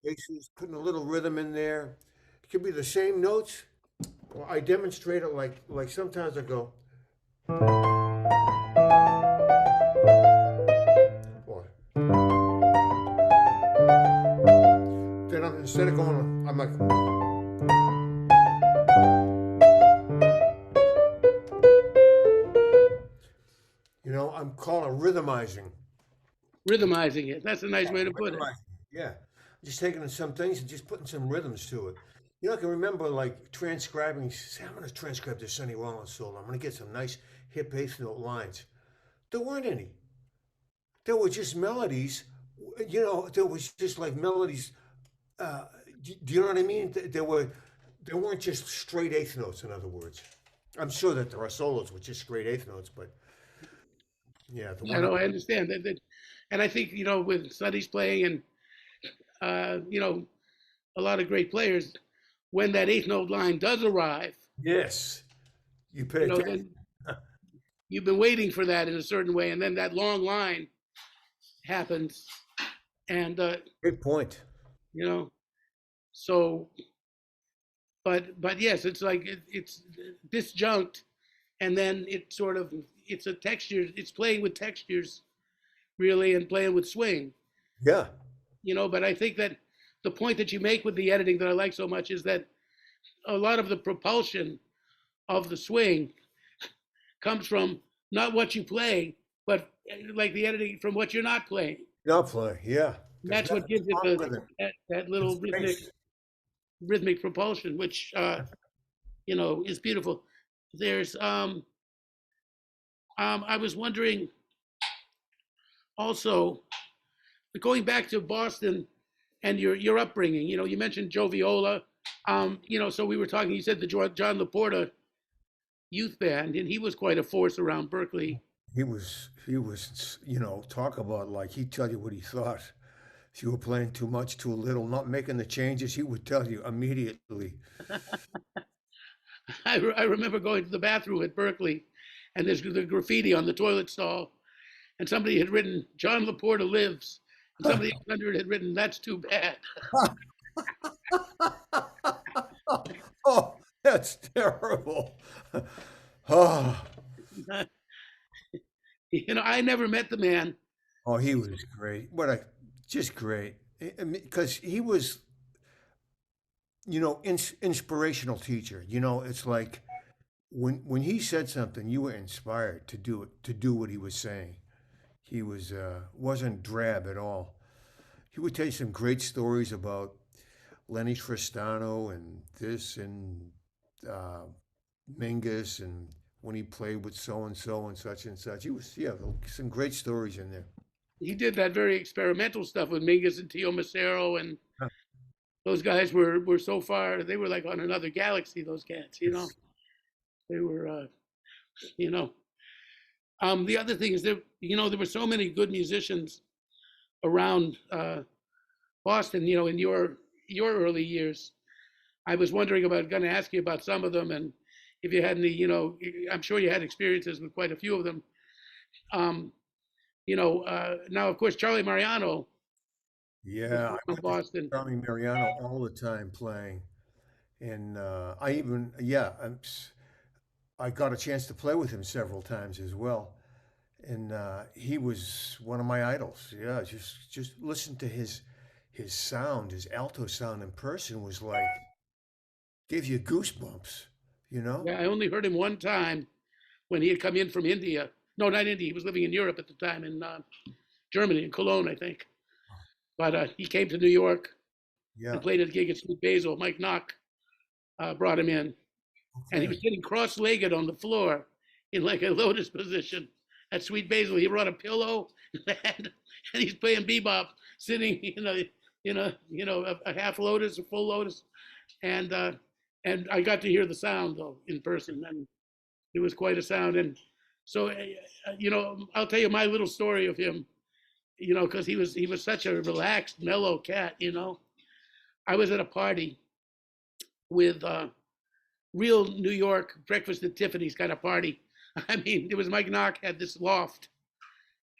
bases, putting a little rhythm in there. It could be the same notes. Or I demonstrate it like sometimes I go, or then instead of going, I'm like, I'm calling it rhythmizing. Rhythmizing it. That's a nice Yeah, way to put it. rhythmizing. Yeah, just taking some things and just putting some rhythms to it. I can remember like transcribing. Say, I'm going to transcribe this Sonny Rollins solo. I'm going to get some nice hip bass note lines. There weren't any. There were just melodies. There was just like melodies. Uh, do you know what I mean? There weren't just straight eighth notes. In other words, I'm sure that there are solos with just straight eighth notes, but yeah, the Yeah, one. no, I understand that, and I think with Sonny's playing and a lot of great players, when that eighth note line does arrive, Yes, you pay attention. then you've been waiting for that in a certain way, and then that long line happens, and Great point. you know, so but yes, it's like it's disjunct, and then it's a texture. It's playing with textures really, and playing with swing. Yeah, But I think that the point that you make with the editing that I like so much is that a lot of the propulsion of the swing comes from not what you play, but like the editing from what you're not playing. not play. Yeah, And there's that's what nothing gives it wrong with it. that little It's space. rhythmic propulsion, which is beautiful. There's I was wondering also, going back to Boston and your upbringing. You mentioned Joe Viola. So we were talking. You said the John Laporta youth band, and he was quite a force around Berkeley. He was, talk about like he'd tell you what he thought. If you were playing too much, too little, not making the changes, he would tell you immediately. I remember going to the bathroom at Berkeley, and there's the graffiti on the toilet stall, and somebody had written "John Laporta lives," and somebody under it had written "That's too bad." Oh, that's terrible. Oh, I never met the man. oh, he was great. Just great. Because he was, inspirational teacher. It's like when he said something, you were inspired to do it, to do what he was saying. He wasn't drab at all. He would tell you some great stories about Lenny Tristano and this and uh, Mingus and when he played with so and such and such. He was, yeah, some great stories in there. He did that very experimental stuff with Mingus and Tio Macero, and Huh. those guys were so far. They were like on another galaxy. Those cats. Yes. They were. You know. The other thing is there were so many good musicians around Boston. In your early years. I was wondering about, going to ask you about some of them, and if you had any. I'm sure you had experiences with quite a few of them. Um, Now of course Charlie Mariano was Yeah, I from went to see Boston. Tommy Mariano all the time playing, and I even, yeah, I got a chance to play with him several times as well, and he was one of my idols. Yeah, just listen to his sound, his alto sound in person was like gave you goosebumps. You know? Yeah, I only heard him one time when he had come in from India. No, not India. He was living in Europe at the time, in Germany, in Cologne, I think. But he came to New York Yeah. and played a gig at Sweet Basil. Mike Knock brought him in, and he Okay. was sitting cross-legged on the floor in like a lotus position at Sweet Basil. He brought a pillow, and, and he's playing bebop, sitting, a half lotus, a full lotus, and I got to hear the sound though in person, and it was quite a sound. And so, I'll tell you my little story of him, because he was such a relaxed, mellow cat. I was at a party with real New York breakfast at Tiffany's kind of party. I mean, it was Mike Knock had this loft,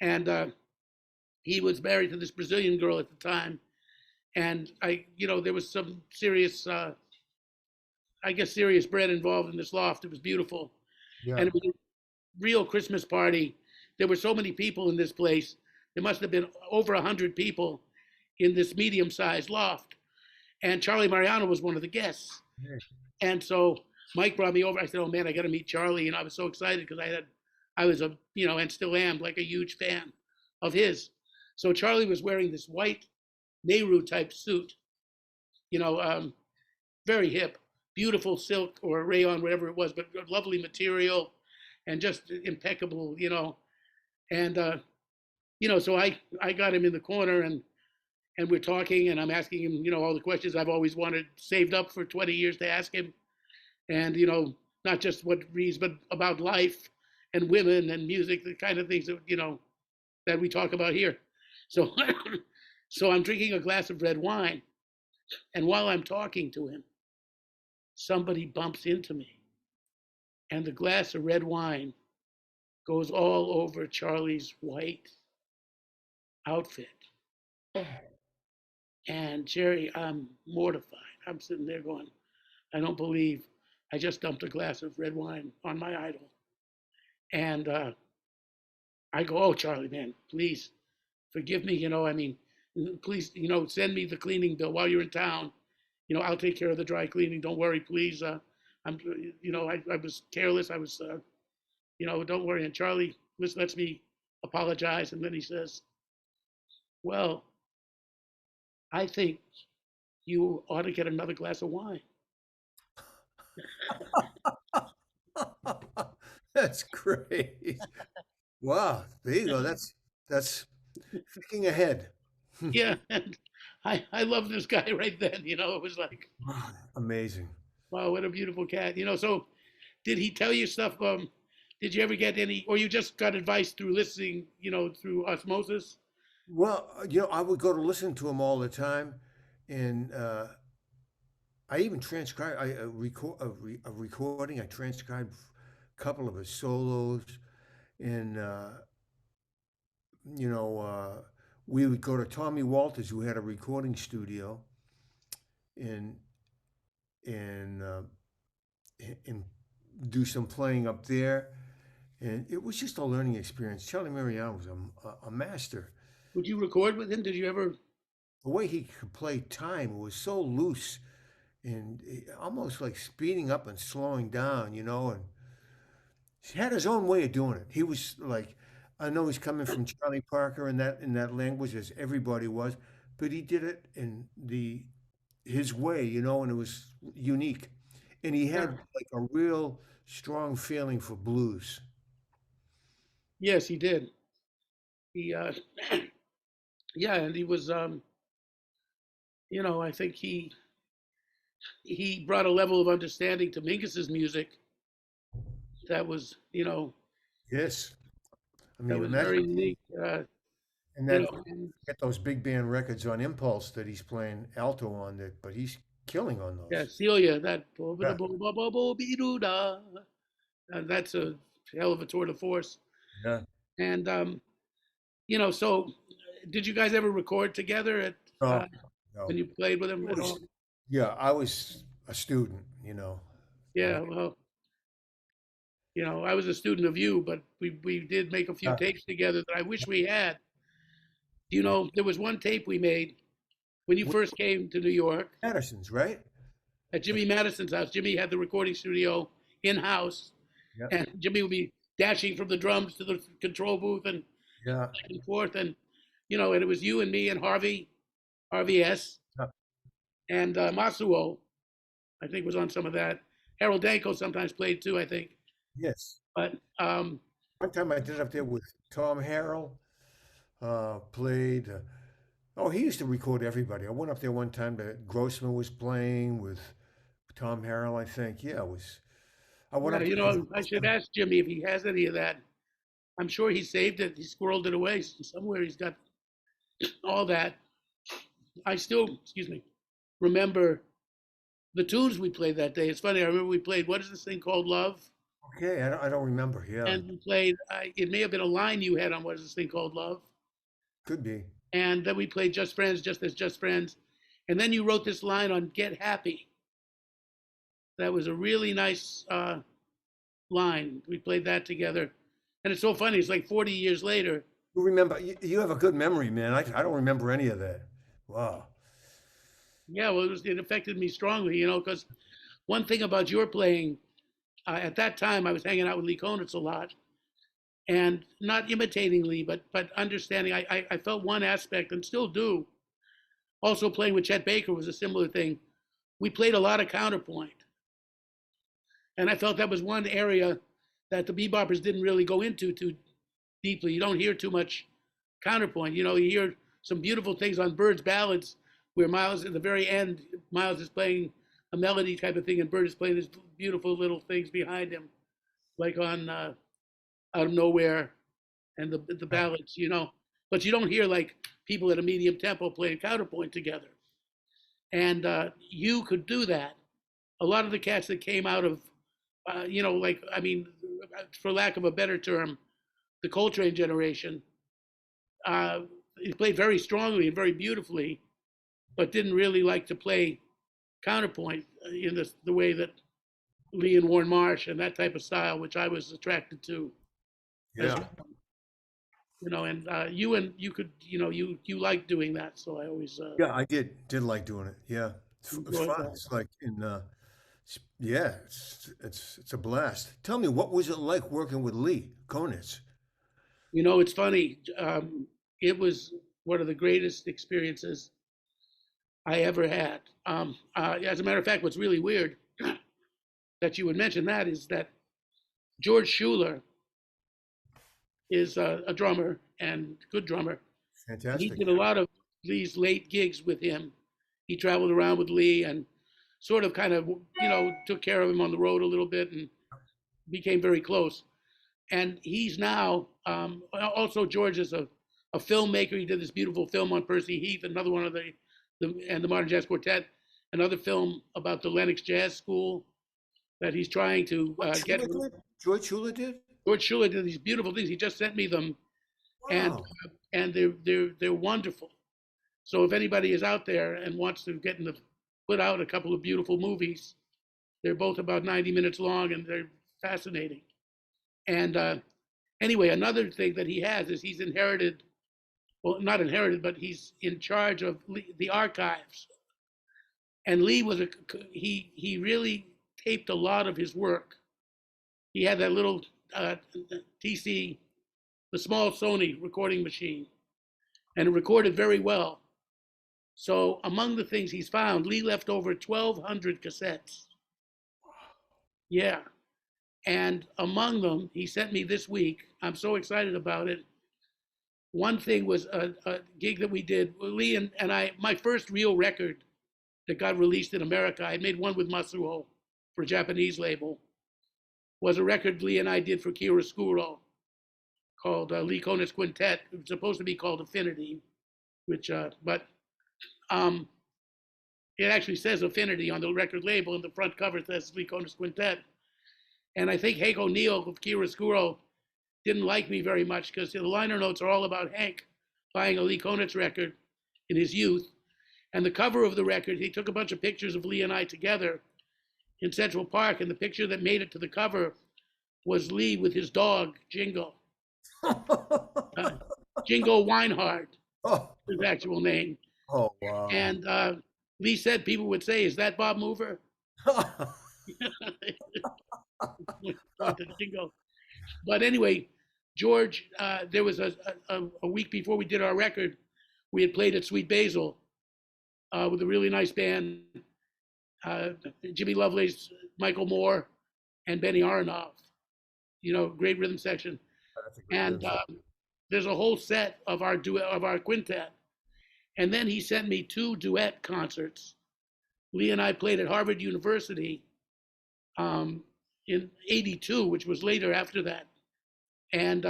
and he was married to this Brazilian girl at the time, and there was some serious, I guess, serious bread involved in this loft. It was beautiful, and Yeah. it was a real Christmas party. There were so many people in this place. There must have been over 100 people in this medium-sized loft, and Charlie Mariano was one of the guests. Yeah. And so Mike brought me over. I said, "Oh man, I got to meet Charlie," and I was so excited because I was and still am like a huge fan of his. So Charlie was wearing this white Nehru type suit, you know, very hip, beautiful silk or rayon, whatever it was, but lovely material and just impeccable. And so I got him in the corner and we're talking and I'm asking him, all the questions I've always wanted saved up for 20 years to ask him. And, not just what reads, but about life and women and music, the kind of things that we talk about here. So, so I'm drinking a glass of red wine. And while I'm talking to him, somebody bumps into me. And the glass of red wine goes all over Charlie's white outfit. And Jerry, I'm mortified. I'm sitting there going, I don't believe I just dumped a glass of red wine on my idol. And I go, oh, Charlie, man, please forgive me. Please, send me the cleaning bill while you're in town. I'll take care of the dry cleaning. Don't worry, please. I was careless. I was, don't worry. And Charlie lets me apologize. And then he says, well, I think you ought to get another glass of wine. That's great. Wow, there you go. That's thinking ahead. Yeah. And I love this guy right then. It was like, Wow, amazing. wow, what a beautiful cat. So did he tell you stuff? Did you ever get any, or you just got advice through listening, through osmosis? Well, I would go to listen to him all the time, and I even transcribed a recording. I transcribed a couple of his solos, and you know, we would go to Tommy Walters, who had a recording studio, and and uh, and do some playing up there. And it was just a learning experience. Charlie Mariano was a master. Would you record with him? Did you ever? The way he could play time was so loose and almost like speeding up and slowing down, and he had his own way of doing it. He was like, I know he's coming from Charlie Parker in that language as everybody was, but he did it in his way, and it was unique. And he Yeah. had like a real strong feeling for blues. Yes, he did. He, yeah, and he was, I think he brought a level of understanding to Mingus's music that was, Yes, I that mean, was imagine very unique. and You then know, and, get those big band records on Impulse that he's playing alto on that, but he's killing on yeah, those. Celia, Yeah, that's a hell of a tour de force. yeah. And so did you guys ever record together No, no. when you played with It him at was, all? yeah, I was a student. Uh, Yeah, well, I was a student of you, but we did make a few uh, tapes together that I wish we had. There was one tape we made when you with first came to New York Madison's, right? at Jimmy Madison's house. Jimmy had the recording studio in house, Yeah, and Jimmy would be dashing from the drums to the control booth and yeah. back and forth, and it was you and me and Harvey S. uh, and Masuo, I think was on some of that. Harold Danko sometimes played too, I think. yes. But One time I did it up there with Tom Harrell, played. Oh, he used to record everybody. I went up there one time that Grossman was playing with Tom Harrell, I think. Yeah, it was. I went yeah, up there for the I first should time. ask Jimmy if he has any of that. I'm sure he saved it. He squirreled it away somewhere. He's got all that. I still, excuse me, remember the tunes we played that day. It's funny. I remember we played "What Is This Thing Called Love," Okay, I don't remember. Yeah, and we played. It may have been a line you had on "What Is This Thing Called Love," could be. and then we played "Just Friends," just as just friends. And then you wrote this line on Get Happy. That was a really nice line. We played that together. And it's so funny. It's like 40 years later. You remember, you have a good memory, man. I don't remember any of that. Wow. Yeah, well, it affected me strongly, because one thing about your playing, at that time, I was hanging out with Lee Konitz a lot, and not imitating Lee, but understanding. I felt one aspect, and still do. Also, playing with Chet Baker was a similar thing. We played a lot of counterpoint, and I felt that was one area that the beboppers didn't really go into too deeply. You don't hear too much counterpoint. You hear some beautiful things on Bird's ballads where Miles, at the very end, Miles is playing a melody type of thing, and Bird is playing these beautiful little things behind him, like on Out of Nowhere and the ballads, But you don't hear like people at a medium tempo playing counterpoint together. And you could do that. A lot of the cats that came out of, for lack of a better term, the Coltrane generation, he played very strongly and very beautifully, but didn't really like to play counterpoint in the way that Lee and Warren Marsh and that type of style, which I was attracted to. As Yeah. well. And you could, you like doing that. So I always Yeah, I did like doing it. Yeah. It's enjoyed fun. that. It's like yeah, it's a blast. Tell me, what was it like working with Lee Konitz? It's funny. It was one of the greatest experiences I ever had. As a matter of fact, what's really weird that you would mention that is that George Schuler is a drummer and good drummer. He Fantastic. did a lot of Lee's late gigs with him. He traveled around with Lee and sort of kind of, took care of him on the road a little bit and became very close. And he's now, also George is a filmmaker. He did this beautiful film on Percy Heath, another one of the Modern Jazz Quartet, another film about the Lenox Jazz School that he's trying to get. George Schuler did? George Schuler did these beautiful things. He just sent me them, and Wow. they're wonderful. So if anybody is out there and wants to put out a couple of beautiful movies, they're both about 90 minutes long and they're fascinating. And anyway, another thing that he has is he's inherited, well, not inherited, but he's in charge of the archives. And Lee he really taped a lot of his work. He had that little TC, the small Sony recording machine, and it recorded very well. So among the things he's found, Lee left over 1,200 cassettes. Yeah. And among them, he sent me this week, I'm so excited about it. One thing was a gig that we did, Lee and I, my first real record that got released in America, I made one with Masuo for a Japanese label, was a record Lee and I did for Chiaroscuro called Lee Konitz Quintet. It was supposed to be called Affinity, but it actually says Affinity on the record label, and the front cover says Lee Konitz Quintet. And I think Hank O'Neill of Chiaroscuro didn't like me very much because the liner notes are all about Hank buying a Lee Konitz record in his youth. And the cover of the record, he took a bunch of pictures of Lee and I together in Central Park, and the picture that made it to the cover was Lee with his dog, Jingo. Jingo Weinhardt, Oh, his actual name. oh, wow. And Lee said people would say, "Is that Bob Mover?" Jingo. But anyway, George, there was a week before we did our record, we had played at Sweet Basil with a really nice band, Jimmy Lovelace, Michael Moore, and Benny Aronoff. Great rhythm section. And there's a whole set of our quintet. And then he sent me 2 duet concerts. Lee and I played at Harvard University in '82, which was later after that. And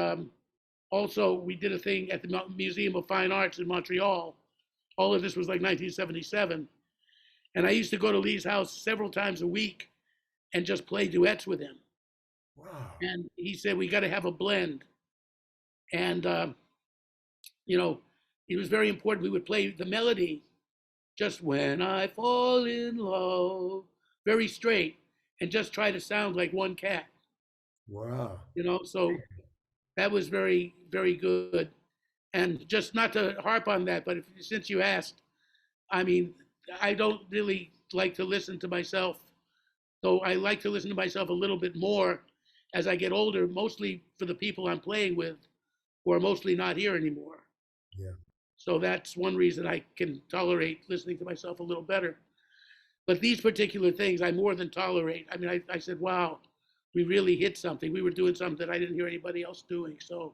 also, we did a thing at the Museum of Fine Arts in Montreal. All of this was like 1977. And I used to go to Lee's house several times a week and just play duets with him. Wow. And he said, we got to have a blend. And, it was very important. We would play the melody just when I fall in love, very straight, and just try to sound like one cat, Wow. So that was very, very good. And just not to harp on that, but since you asked, I mean, I don't really like to listen to myself, though I like to listen to myself a little bit more as I get older, mostly for the people I'm playing with who are mostly not here anymore. Yeah. So that's one reason I can tolerate listening to myself a little better. But these particular things I more than tolerate. I mean, I said, wow, we really hit something. We were doing something that I didn't hear anybody else doing. So,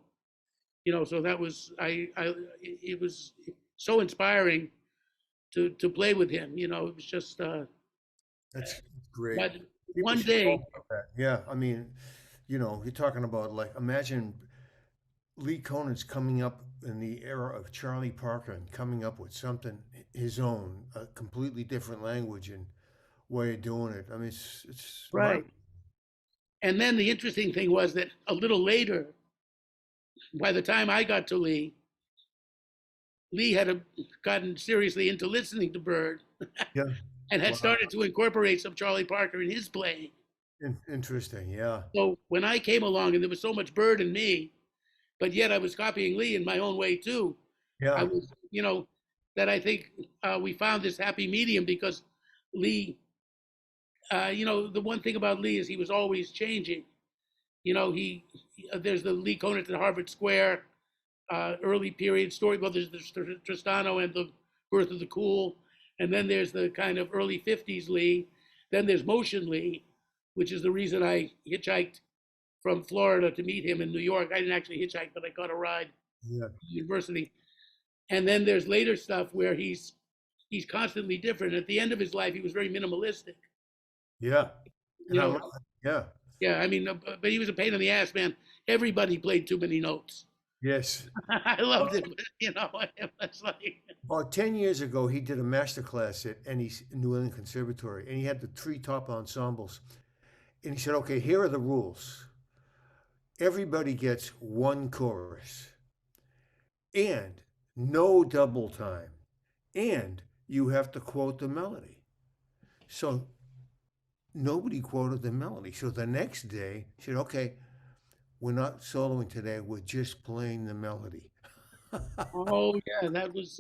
so that was, it was so inspiring to play with him. It was just, That's great. but People one should know day, about that. Yeah, I mean, you're talking about, like, imagine Lee Conant's coming up in the era of Charlie Parker and coming up with something his own, a completely different language and way of doing it. I mean, it's right. And then the interesting thing was that a little later, by the time I got to Lee had gotten seriously into listening to Bird yeah. and had Wow. started to incorporate some Charlie Parker in his playing. Interesting. Yeah. So when I came along and there was so much Bird in me, but yet I was copying Lee in my own way too, I Yeah. was, that I think we found this happy medium because Lee, the one thing about Lee is he was always changing. There's the Lee Conant at Harvard Square early period story. Well, there's the Tristano and the Birth of the Cool, and then there's the kind of early '50s Lee. Then there's Motion Lee, which is the reason I hitchhiked from Florida to meet him in New York. I didn't actually hitchhike, but I got a ride Yeah. to the university. And then there's later stuff where he's constantly different. At the end of his life, he was very minimalistic. Yeah. You And I know, love it. Yeah. yeah. I mean, but he was a pain in the ass, man. Everybody played too many notes. Yes. I loved it. It's like About 10 years ago, he did a master class at NEC, New England Conservatory, and he had the three top ensembles. And he said, okay, here are the rules. Everybody gets one chorus and no double time. And you have to quote the melody. So nobody quoted the melody. So the next day, he said, okay, we're not soloing today. We're just playing the melody. oh yeah, that was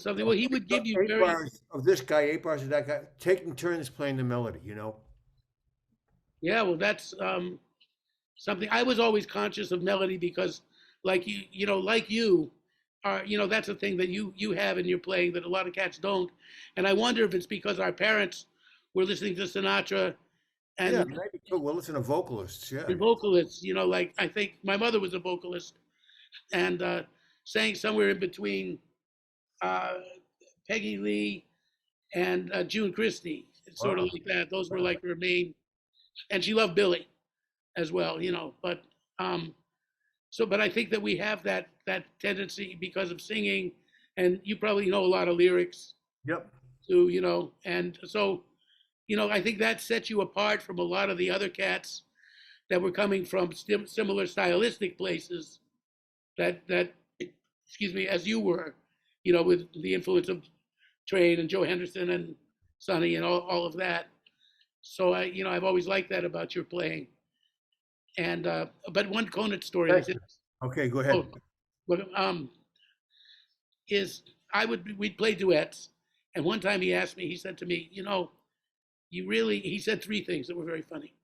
something. Well, he would give you Eight very bars of this guy, 8 bars of that guy, taking turns playing the melody. yeah. Well, that's something I was always conscious of melody because, like like you are, that's a thing that you have in your playing that a lot of cats don't. And I wonder if it's because our parents were listening to Sinatra Yeah, and maybe too. We'll listen to vocalists. Yeah. the vocalists. Like I think my mother was a vocalist and sang somewhere in between uh, Peggy Lee and June Christie. It's sort of Wow. like that. Those were Wow. like her main, and she loved Billy as well, But but I think that we have that tendency because of singing, and you probably know a lot of lyrics Yep. too, and so I think that sets you apart from a lot of the other cats that were coming from similar stylistic places that excuse me, as you were, with the influence of Train and Joe Henderson and Sonny and all of that. So I've always liked that about your playing. And but one Conant story Thank was you. Okay, go oh, ahead. but, is we'd play duets, and one time he asked me, he said to me, he said three things that were very funny.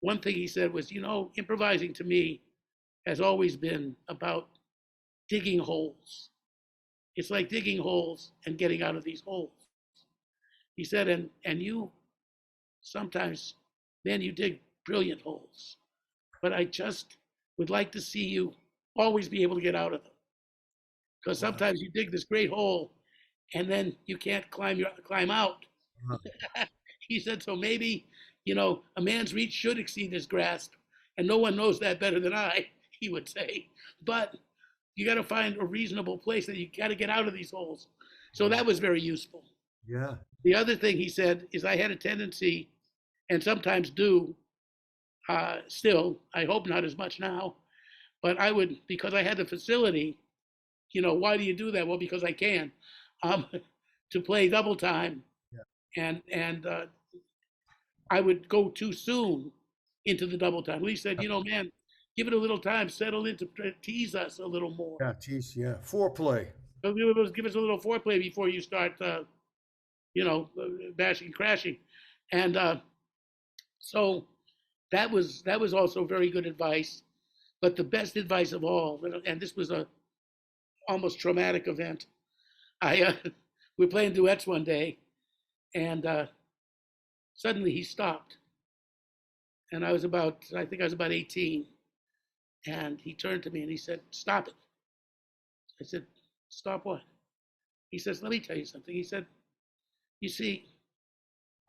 One thing he said was, improvising to me has always been about digging holes. It's like digging holes and getting out of these holes. He said, and you sometimes, man, you dig brilliant holes. But I just would like to see you always be able to get out of them. Because Wow. sometimes you dig this great hole and then you can't climb out. Wow. He said, so maybe, a man's reach should exceed his grasp. And no one knows that better than I, he would say. But you got to find a reasonable place that you got to get out of these holes. So that was very useful. Yeah. The other thing he said is I had a tendency, and sometimes do, still, I hope not as much now, but I would, because I had the facility, why do you do that? Well, because I can. Um, to play double time, and I would go too soon into the double time. Lee said, man, give it a little time, settle in to tease us a little more. Yeah, geez, yeah. Foreplay. So give us a little foreplay before you start, bashing and crashing. And so that was also very good advice. But the best advice of all, and this was a almost traumatic event. We were playing duets one day, and suddenly he stopped. And I think I was about 18. And he turned to me and he said, "Stop it." I said, "Stop what?" He says, "Let me tell you something." He said, "You see,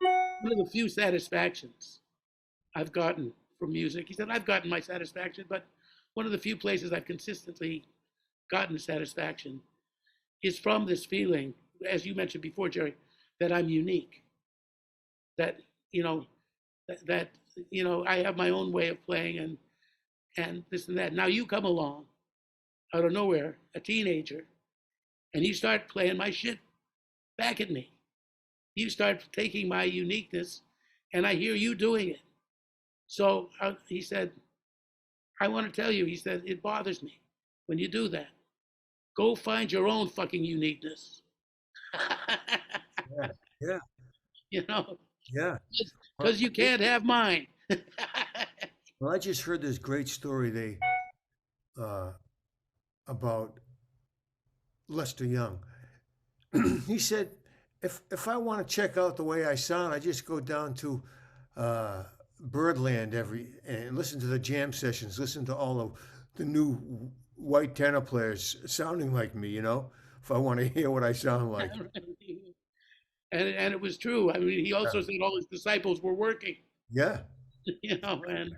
one of the few satisfactions I've gotten from music," he said, "I've gotten my satisfaction, but one of the few places I've consistently gotten satisfaction is from this feeling, as you mentioned before, Jerry, that I'm unique. That, that I have my own way of playing and this and that. Now you come along out of nowhere, a teenager, and you start playing my shit back at me. You start taking my uniqueness, and I hear you doing it. So he said, I want to tell you," he said, "it bothers me when you do that. Go find your own fucking uniqueness." Yeah, yeah, yeah. Because you can't have mine. Well, I just heard this great story about Lester Young. He said, if I want to check out the way I sound, I just go down to Birdland and listen to the jam sessions, listen to all the new white tenor players sounding like me, if I want to hear what I sound like. And it was true. I mean, he also said all his disciples were working. Yeah. And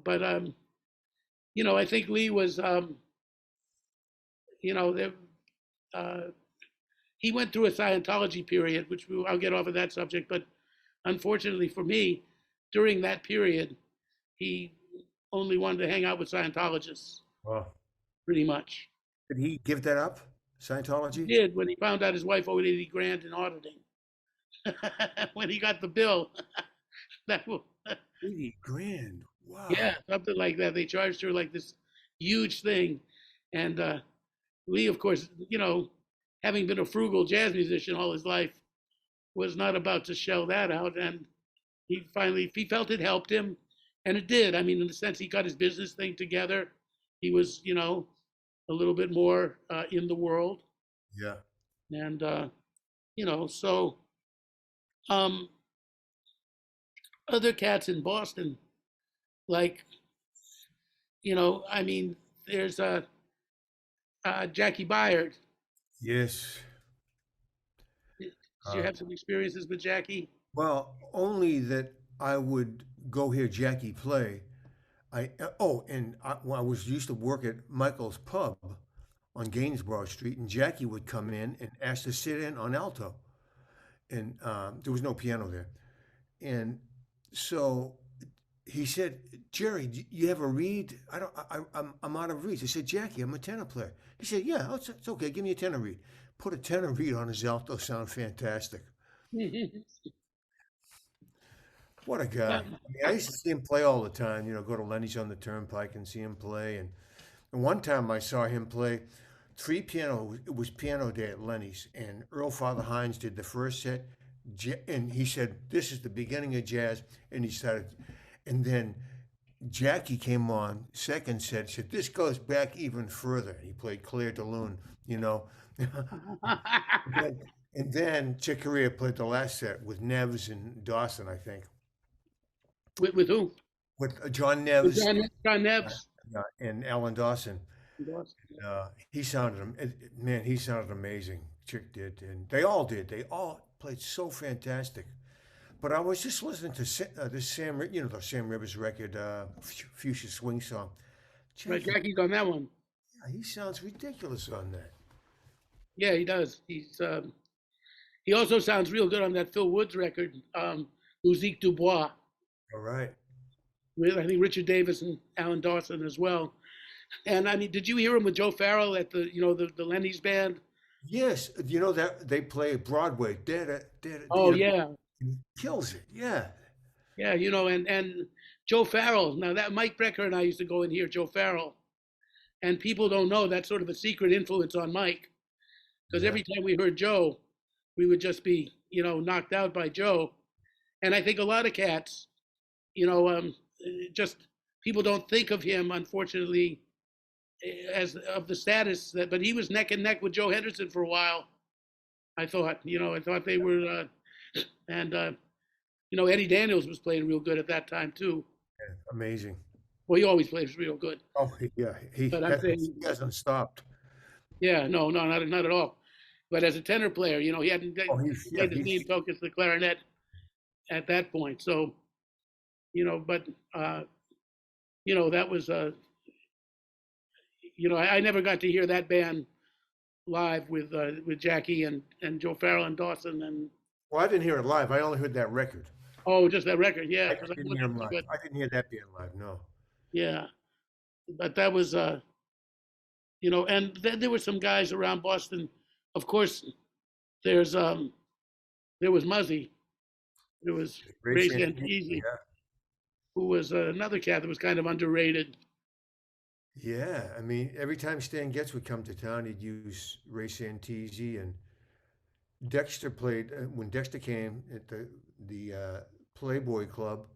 but I think Lee was he went through a Scientology period, which I'll get off of that subject, but unfortunately for me, during that period, he only wanted to hang out with Scientologists. Wow. Pretty much. Did he give that up, Scientology? He did, when he found out his wife owed 80 grand in auditing. When he got the bill. That was, 80 grand. Wow. yeah, something like that. They charged her like this huge thing. And Lee, of course, having been a frugal jazz musician all his life, was not about to shell that out. And he felt it helped him. And it did. I mean, in the sense he got his business thing together. He was, a little bit more in the world. Yeah. And, so other cats in Boston, like, I mean, there's Jackie Byard. Yes. Did you have some experiences with Jackie? Well, only that I would go hear Jackie play. When I was used to work at Michael's Pub on Gainsborough Street, and Jackie would come in and ask to sit in on alto, and there was no piano there, and so he said, "Jerry, do you have a reed? I'm out of reeds." I said, "Jackie, I'm a tenor player." He said, "Yeah, it's okay. Give me a tenor reed." Put a tenor reed on his alto, sound fantastic. What a guy. I mean, I used to see him play all the time, go to Lenny's on the Turnpike and see him play. And one time I saw him play it was piano day at Lenny's, and Earl Father Hines did the first set, and he said, "This is the beginning of jazz," and he started, and then Jackie came on second set, said, "This goes back even further." He played Claire de Lune, and then Chick Corea played the last set with Neves and Dawson, I think. With who? With John Neves. With John Neves. And Alan Dawson. He sounded amazing. Chick did, and they all did. They all played so fantastic. But I was just listening to the Sam Rivers record, Fuchsia Swing Song. Jackie's on that one. Yeah, he sounds ridiculous on that. Yeah, he does. He also sounds real good on that Phil Woods record, Musique du Bois. All right. With, I think, Richard Davis and Alan Dawson as well. And I mean, did you hear him with Joe Farrell at the Lenny's band Yes, you know that they play Broadway. Oh yeah, Kills it. Yeah. yeah. And Joe Farrell. Now that Mike Brecker and I used to go and hear Joe Farrell, and people don't know that's sort of a secret influence on Mike because Yeah. every time we heard Joe, we would just be knocked out by Joe. And I think a lot of cats, you know, just people don't think of him, unfortunately, as of the status that. But he was neck and neck with Joe Henderson for a while. I thought they were, and Eddie Daniels was playing real good at that time too. Amazing. Well, he always plays real good, Oh, yeah. but I'm saying, He hasn't stopped. yeah, no, no, not at all. But as a tenor player, he hadn't Oh, he's yeah. made his name focus the clarinet at that point. So, but uh, that was I never got to hear that band live with Jackie and Joe Farrell and Dawson and Well, I didn't hear it live. I only heard that record. just that record, yeah, I because I didn't hear wanted him to, live. but I didn't hear that being live. No. yeah, but that was and then there were some guys around Boston. Of course, there's there was Muzzy, there was Ray Ray Santini. Santisi, Yeah. who was another cat that was kind of underrated. Yeah. I mean, every time Stan Getz would come to town, he'd use Ray Santisi, and Dexter played when Dexter came at the Playboy Club.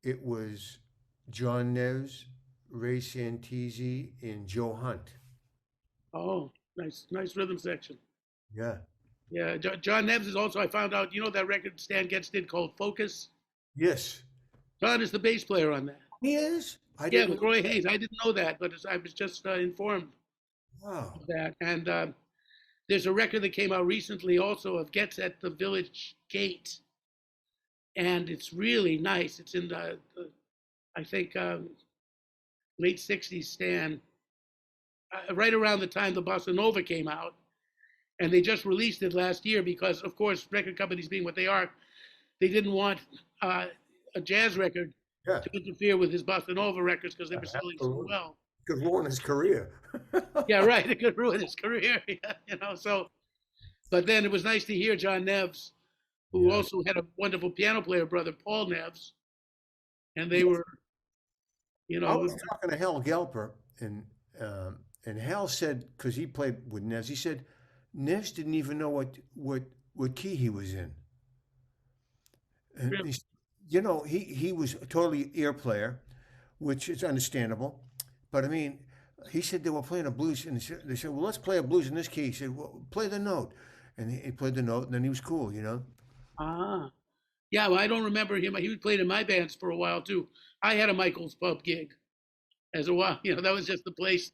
It was John Neves, Ray Santisi, and Joe Hunt. Oh, nice rhythm section. Yeah. Yeah, John Neves is also. I found out. That record Stan Getz did called Focus. Yes. John is the bass player on that. He is. I Yeah, didn't with know Roy that. Hayes. I didn't know that, but I was just informed Wow. of that. And there's a record that came out recently also of Getz at the Village Gate, and it's really nice. It's in the I think late '60s, Stan, right around the time the Bossa Nova came out, and they just released it last year because, of course, record companies being what they are, they didn't want uh, a jazz record Yeah. to interfere with his Bossa Nova records because they were selling so Absolutely. well. Could ruin his career. Yeah, right. It could ruin his career. Yeah, So, but then it was nice to hear John Neves, who Yeah. also had a wonderful piano player brother, Paul Neves, and they Yeah. were, I was talking to Hal Galper, and Hal said, because he played with Neves, he said Neves didn't even know what key he was in. And really, he was a totally ear player, which is understandable. But I mean, he said they were playing a blues, and they said, "Well, let's play a blues in this key." He said, "Well, play the note," and he played the note, and then he was cool. ah, yeah. Well, I don't remember him. He played in my bands for a while too. I had a Michael's Pub gig as a while. That was just the place.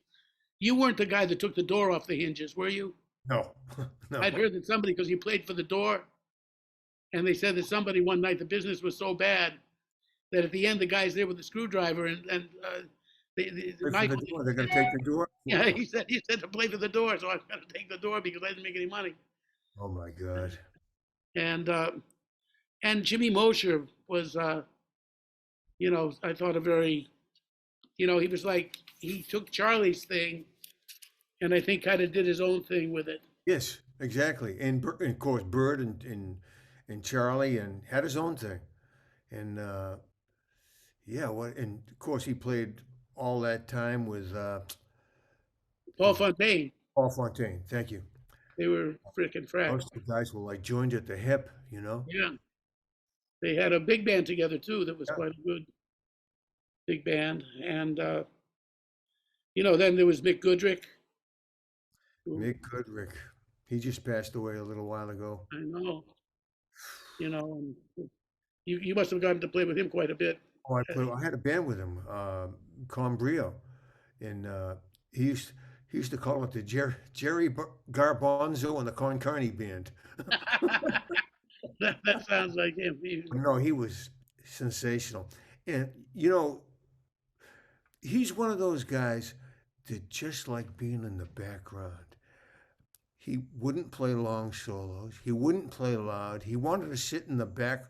You weren't the guy that took the door off the hinges, were you? No, I'd no. heard that somebody, because you played for the door, and they said that somebody one night, the business was so bad that at the end the guy's there with the screwdriver and Wait for the Michael, door. They're going to take the door. yeah, Wow. he said to play for the door, so I'm going to take the door because I didn't make any money. Oh my God. And Jimmy Mosher was, I thought a very, he was like he took Charlie's thing and I think kind of did his own thing with it. Yes, exactly. And of course, Bird and Charlie and had his own thing. And yeah, what? And of course, he played all that time with Paul Fontaine, Paul Fontaine. Thank you. they were freaking frack. Those two guys were like joined at the hip. Yeah, they had a big band together too. That was Yeah. quite a good big band. And then there was Mick Goodrick, who Mick Goodrick. He just passed away a little while ago. I know, and you must have gotten to play with him quite a bit. Oh, I had a band with him, Combrio, and he used he used to call it the Jerry Garbanzo and the Con Carney Band. That sounds like him. No, he was sensational. And he's one of those guys that just like being in the background. He wouldn't play long solos. He wouldn't play loud. He wanted to sit in the back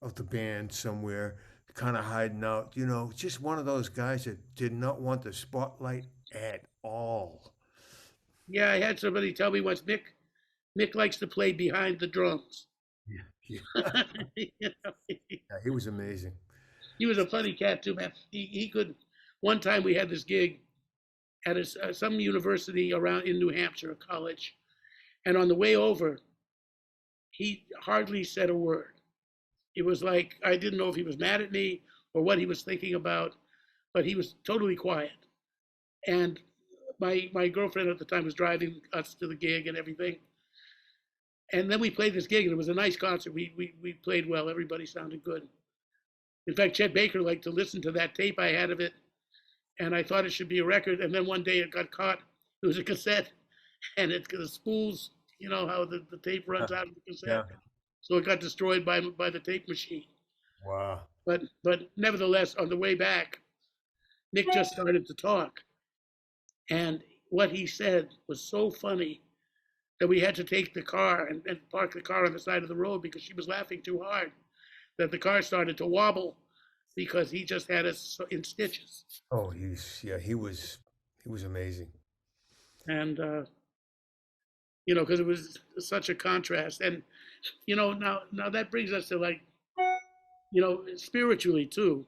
of the band somewhere, kind of hiding out. Just one of those guys that did not want the spotlight at all. Yeah, I had somebody tell me once, Mick likes to play behind the drums. Yeah, yeah, You know, he was amazing. he was a funny cat too, man. He could. One time we had this gig at some university around in New Hampshire, a college, and on the way over, he hardly said a word. It was like I didn't know if he was mad at me or what he was thinking about, but he was totally quiet. And my girlfriend at the time was driving us to the gig and everything. And then we played this gig, and it was a nice concert. We played well. Everybody sounded good. In fact, Chet Baker liked to listen to that tape I had of it, and I thought it should be a record. And then one day it got caught. It was a cassette, and the spools, you know how the tape runs out of the cassette. Yeah. So it got destroyed by the tape machine. Wow. But nevertheless, on the way back, Nick just started to talk, and what he said was so funny that we had to take the car and park the car on the side of the road because she was laughing too hard. That the car started to wobble because he just had us in stitches. Oh, yeah, he was amazing. And you know, because it was such a contrast. And you know, now that brings us to like, you know, spiritually too.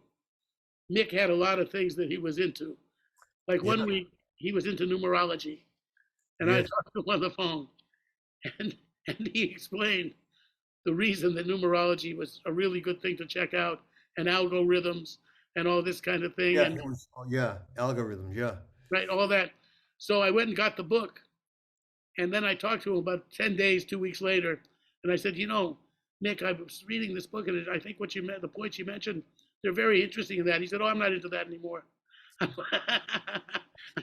Mick had a lot of things that he was into. Like Yeah, one week he was into numerology, and I yeah, talked to him on the phone, and and he explained the reason that numerology was a really good thing to check out, and algorithms and all this kind of thing, yeah, and yeah, algorithms, yeah. right, all that. So I went and got the book, and then I talked to him about 10 days, 2 weeks later, and I said, you know, Nick, I was reading this book, and I think what you meant, the points you mentioned, they're very interesting in that. He said, oh, I'm not into that anymore.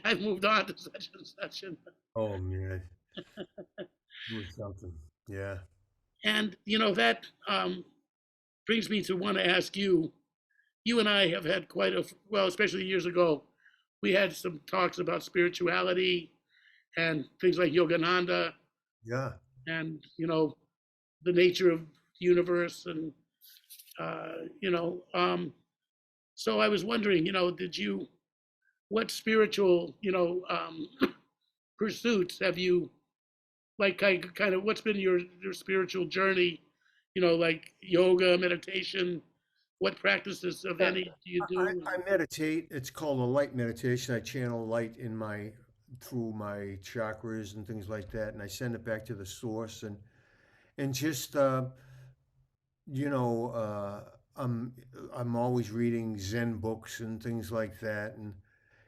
I've moved on to such and such. Oh man, it was something. Yeah. And you know, that brings me to want to ask you. You and I have had quite a well, especially years ago. We had some talks about spirituality and things like Yogananda, Yeah. and you know, the nature of the universe, and you know, so I was wondering, you know, what spiritual, you know, pursuits have you like kind of what's been your spiritual journey, you know, like yoga, meditation, what practices of Yeah. any do you I, do? I meditate. It's called a light meditation. I channel light in my through my chakras and things like that, and I send it back to the source and just you know, I'm always reading Zen books and things like that, and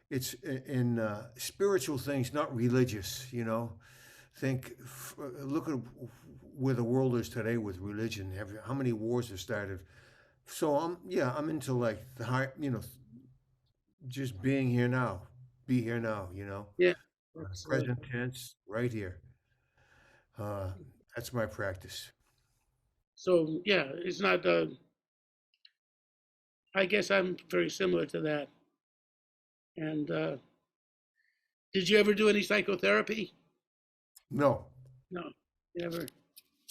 it's in spiritual things, not religious. You know, look at where the world is today with religion. How many wars have started? So I'm into like the high, just being here now, be here now. Yeah, that's Present tense, right here. Uh, that's my practice. so yeah, it's not. I guess I'm very similar to that. And did you ever do any psychotherapy? No, No, never.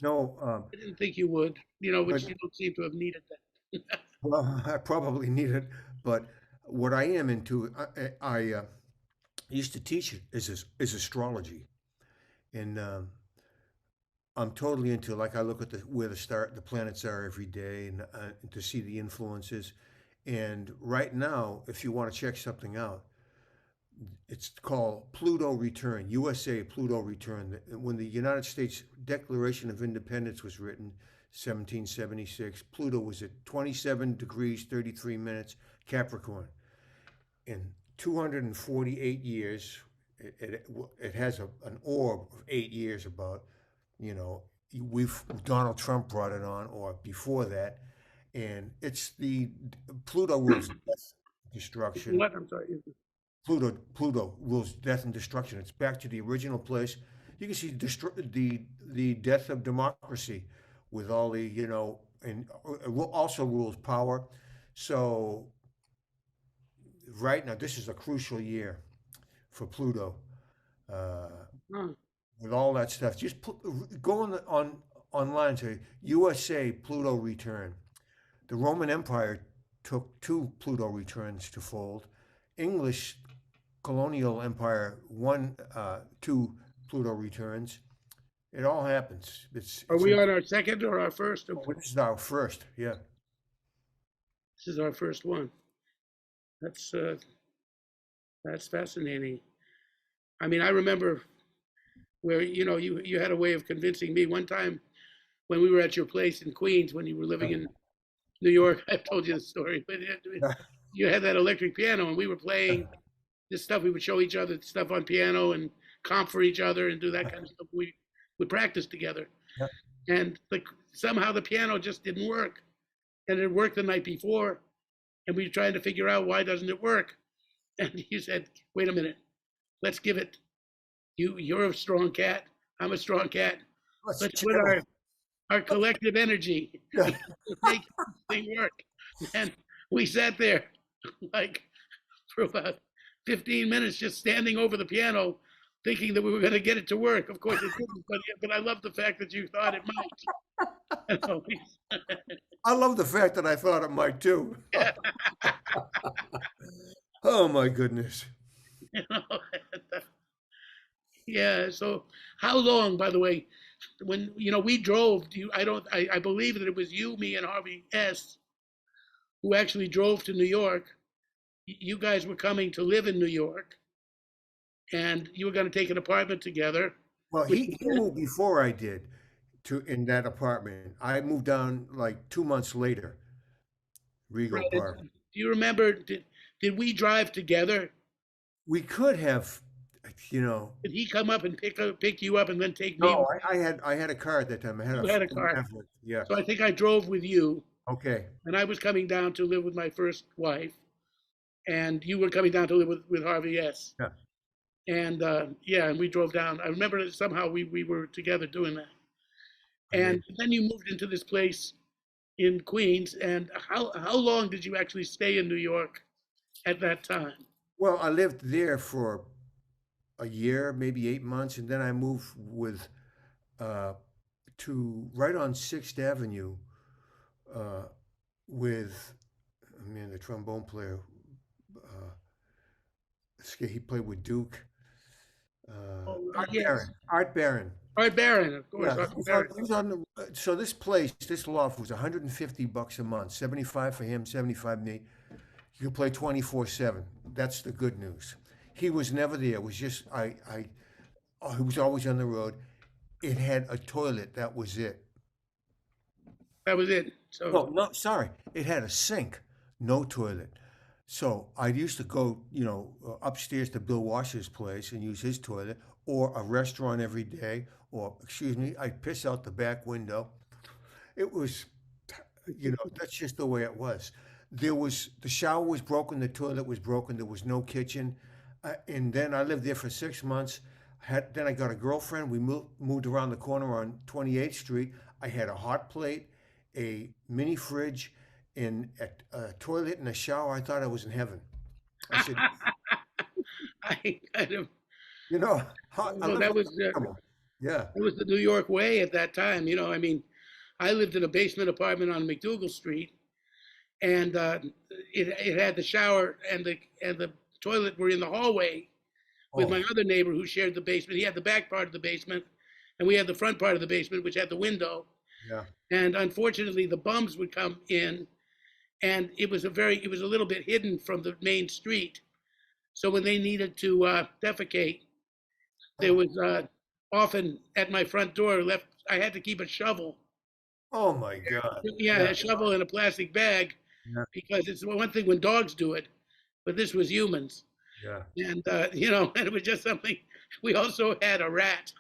no, I didn't think you would. You know, but which you don't seem to have needed that. well, I probably need it. But what I am into, I used to teach it is astrology, and I'm totally into like I look at where the planets are every day, and to see the influences. And right now, if you want to check something out, it's called Pluto Return, USA Pluto Return. When the United States Declaration of Independence was written, 1776, Pluto was at 27 degrees 33 minutes Capricorn. In 248 years, it has an orb of 8 years about, you know, Donald Trump brought it on, or before that, and it's the Pluto rules death, destruction. What? I'm sorry. Pluto rules death and destruction. It's back to the original place. You can see the death of democracy with all the, and also rules power. So right now, this is a crucial year for Pluto. Uh, Oh, with all that stuff, just go online to USA Pluto return. The Roman Empire took two Pluto returns to fold. English colonial empire, one, two Pluto returns. It all happens. Are we on our second or our first? This is our first, yeah. This is our first one. That's fascinating. I mean, I remember where you had a way of convincing me one time when we were at your place in Queens when you were living in New York. I've told you the story, but you had that electric piano and we were playing this stuff. We would show each other stuff on piano and comp for each other and do that kind of stuff. We would practice together, Yeah. and somehow the piano just didn't work, and it worked the night before, and we tried to figure out why doesn't it work, and you said, "Wait a minute, let's give it. You're a strong cat. I'm a strong cat. Let's put our collective energy Yeah. to make this thing work." And we sat there like for about 15 minutes just standing over the piano thinking that we were going to get it to work. Of course it didn't, but I love the fact that you thought it might. I love the fact that I thought it might too. Yeah. Oh my goodness. Yeah. So how long, by the way, when we drove, I believe that it was you, me, and Harvey S. who actually drove to New York. You guys were coming to live in New York, and you were going to take an apartment together. Well, he moved before I did in that apartment. I moved down like 2 months later. Regal Right. Park. Do you remember? Did we drive together? We could have, Did he come up and pick you up and then take me? no, I had a car at that time. I had You had a car. Maverick. Yeah. So I think I drove with you, Okay. and I was coming down to live with my first wife, and you were coming down to live with Harvey S. Yeah. And yeah, and we drove down. I remember that somehow we were together doing that. And then you moved into this place in Queens. And how long did you actually stay in New York at that time? Well, I lived there for a year, maybe 8 months, and then I moved to right on 6th Avenue uh, with, man, the trombone player. He played with Duke. Art Yes. Barron. Art Barron. Art Barron, of course. Yeah, Art Barron. he was on so this place, this loft was $150 a month, 75 for him, 75 me. You could play 24/7. That's the good news. He was never there. It was just he was always on the road. It had a toilet. That was it. That was it. So No, sorry. It had a sink, no toilet. So I used to go, upstairs to Bill Washer's place and use his toilet, or a restaurant every day, or excuse me, I'd piss out the back window. It was, that's just the way it was. The shower was broken, the toilet was broken, there was no kitchen. And then I lived there for 6 months. Then I got a girlfriend. We moved around the corner on 28th Street. I had a hot plate, a mini fridge, and a toilet and a shower. I thought I was in heaven. I said, I kind of, that was yeah. It was the New York way at that time. I mean, I lived in a basement apartment on McDougal Street, and it had the shower and the toilet were in the hallway with my other neighbor who shared the basement. He had the back part of the basement, and we had the front part of the basement, which had the window. Yeah. And unfortunately, the bums would come in, and it was a little bit hidden from the main street. So when they needed to defecate, there was often at my front door left. I had to keep a shovel. Oh my God. Yeah, a shovel in a plastic bag, because it's one thing when dogs do it, but this was humans. Yeah. And and it was just something. We also had a rat,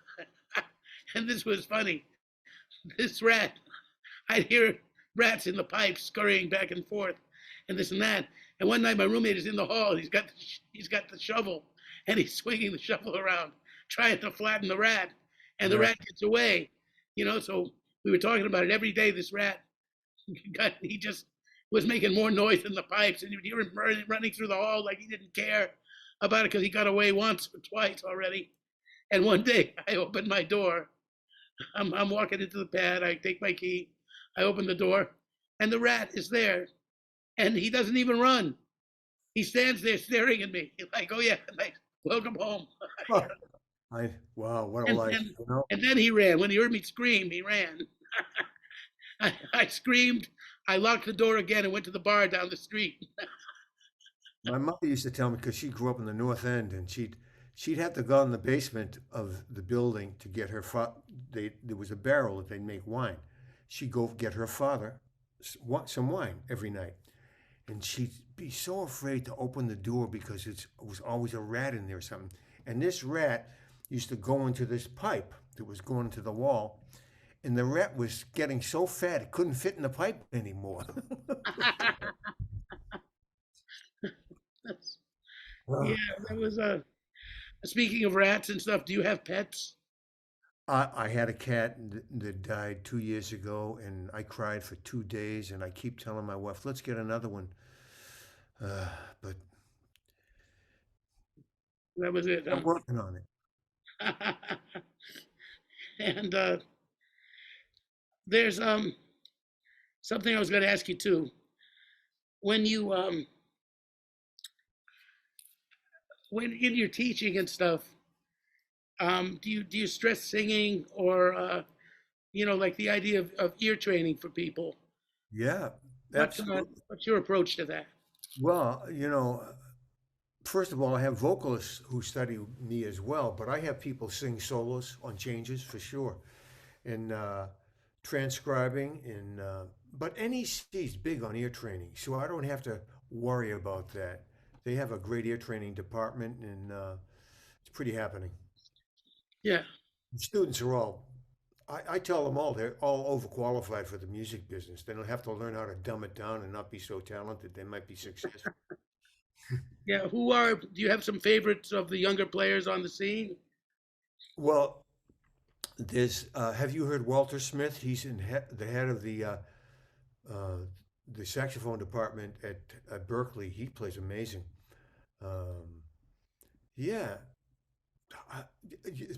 and this was funny. This rat, I'd hear rats in the pipes scurrying back and forth, and this and that. And one night, my roommate is in the hall. He's got the shovel, and he's swinging the shovel around, trying to flatten the rat, and the rat gets away. So we were talking about it every day. This rat, he just was making more noise in the pipes, and you'd hear him running through the hall like he didn't care about it because he got away once or twice already. And one day, I opened my door. I'm walking into the pad. I take my key. I open the door, and the rat is there, and he doesn't even run. He stands there staring at me like, "Oh yeah, like, welcome home." Wow, what a And life, and you know? and then he ran. When he heard me scream, he ran. I screamed. I locked the door again and went to the bar down the street. My mother used to tell me because she grew up in the North End, and she'd have to go in the basement of the building to get her there was a barrel that they'd make wine. She'd go get her father some wine every night, and she'd be so afraid to open the door because it was always a rat in there or something. And this rat used to go into this pipe that was going into the wall, and the rat was getting so fat it couldn't fit in the pipe anymore. Yeah, that was speaking of rats and stuff, do you have pets? I had a cat that died 2 years ago, and I cried for 2 days. And I keep telling my wife, "Let's get another one." But That was it, I'm huh? working on it. And there's something I was going to ask you too. When you when in your teaching and stuff, do you stress singing or like the idea of ear training for people? Yeah, What's absolutely. what's your approach to that? Well, first of all, I have vocalists who study me as well, but I have people sing solos on changes for sure, and transcribing. And but NEC is big on ear training, so I don't have to worry about that. They have a great ear training department, and it's pretty happening. Yeah, The students are all. I tell them all they're all overqualified for the music business. They don't have to learn how to dumb it down and not be so talented. They might be successful. yeah. Do you have some favorites of the younger players on the scene? Well, have you heard Walter Smith? He's the head of uh, the saxophone department at Berkeley. He plays amazing. Um, yeah. I,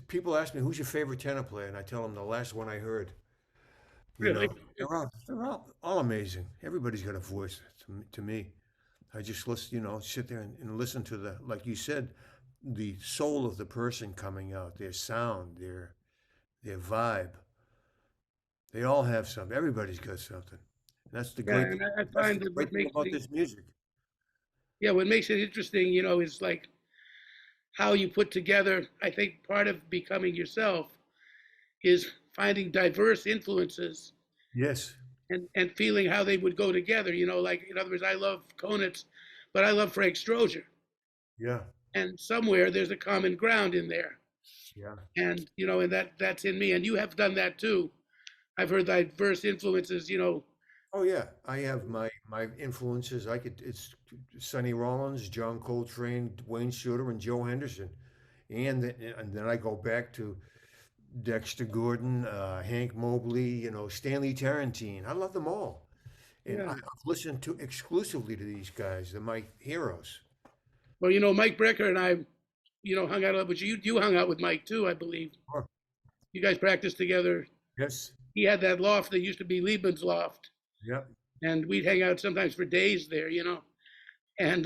People ask me, who's your favorite tenor player? And I tell them the last one I heard. You Really? know, they're all amazing. Everybody's got a voice to me. I just listen, sit there and listen to like you said, the soul of the person coming out, their sound, their vibe. They all have something. Everybody's got something. That's the Yeah, great. and I That's find the that great thing about this music. what makes it interesting, is like how you put together. I think part of becoming yourself is finding diverse influences Yes. and feeling how they would go together. Like in other words, I love Konitz, but I love Frank Strozier, Yeah. and somewhere there's a common ground in there, Yeah. and and that's in me, and you have done that too. I've heard diverse influences. Oh yeah. I have my influences. It's Sonny Rollins, John Coltrane, Wayne Shorter, and Joe Henderson, and then I go back to Dexter Gordon, Hank Mobley, Stanley Tarantine. I love them all. And Yeah. I've listened to exclusively to these guys. They're my heroes. Well, Mike Brecker and I, hung out, but you hung out with Mike too, I believe. Sure. You guys practiced together. Yes. He had that loft that used to be Liebman's loft, Yep. and we'd hang out sometimes for days there, And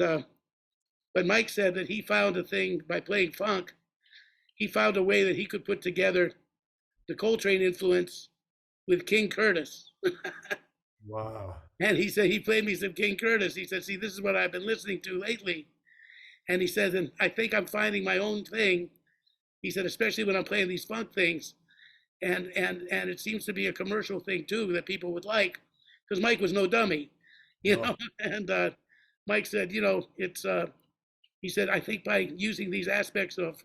but Mike said that he found a thing by playing funk. He found a way that he could put together the Coltrane influence with King Curtis. Wow. And he said he played me some King Curtis. He said, "See, this is what I've been listening to lately." And he said, "And I think I'm finding my own thing." He said, especially when I'm playing these funk things, and it seems to be a commercial thing too that people would like, because Mike was no dummy, No. And Mike said, it's he said, I think by using these aspects of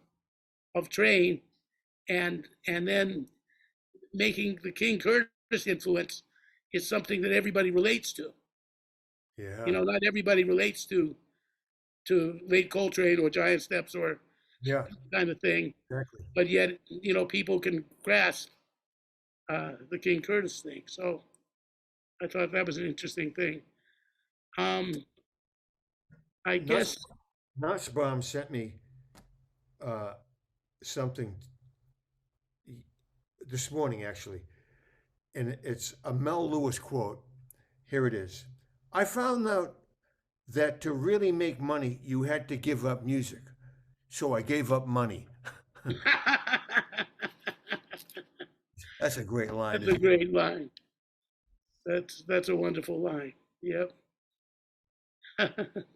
train and then making the King Curtis influence is something that everybody relates to. Yeah. Not everybody relates to late Coltrane or Giant Steps or Yeah. kind of thing, Exactly. but yet people can grasp the King Curtis thing. So I thought that was an interesting thing. Um, I Nuts guess, Nussbaum sent me uh, something this morning, actually, and it's a Mel Lewis quote. Here it is. I found out that to really make money, you had to give up music. So I gave up money. That's a great line, That's a isn't it? great line. That's a wonderful line. Yep.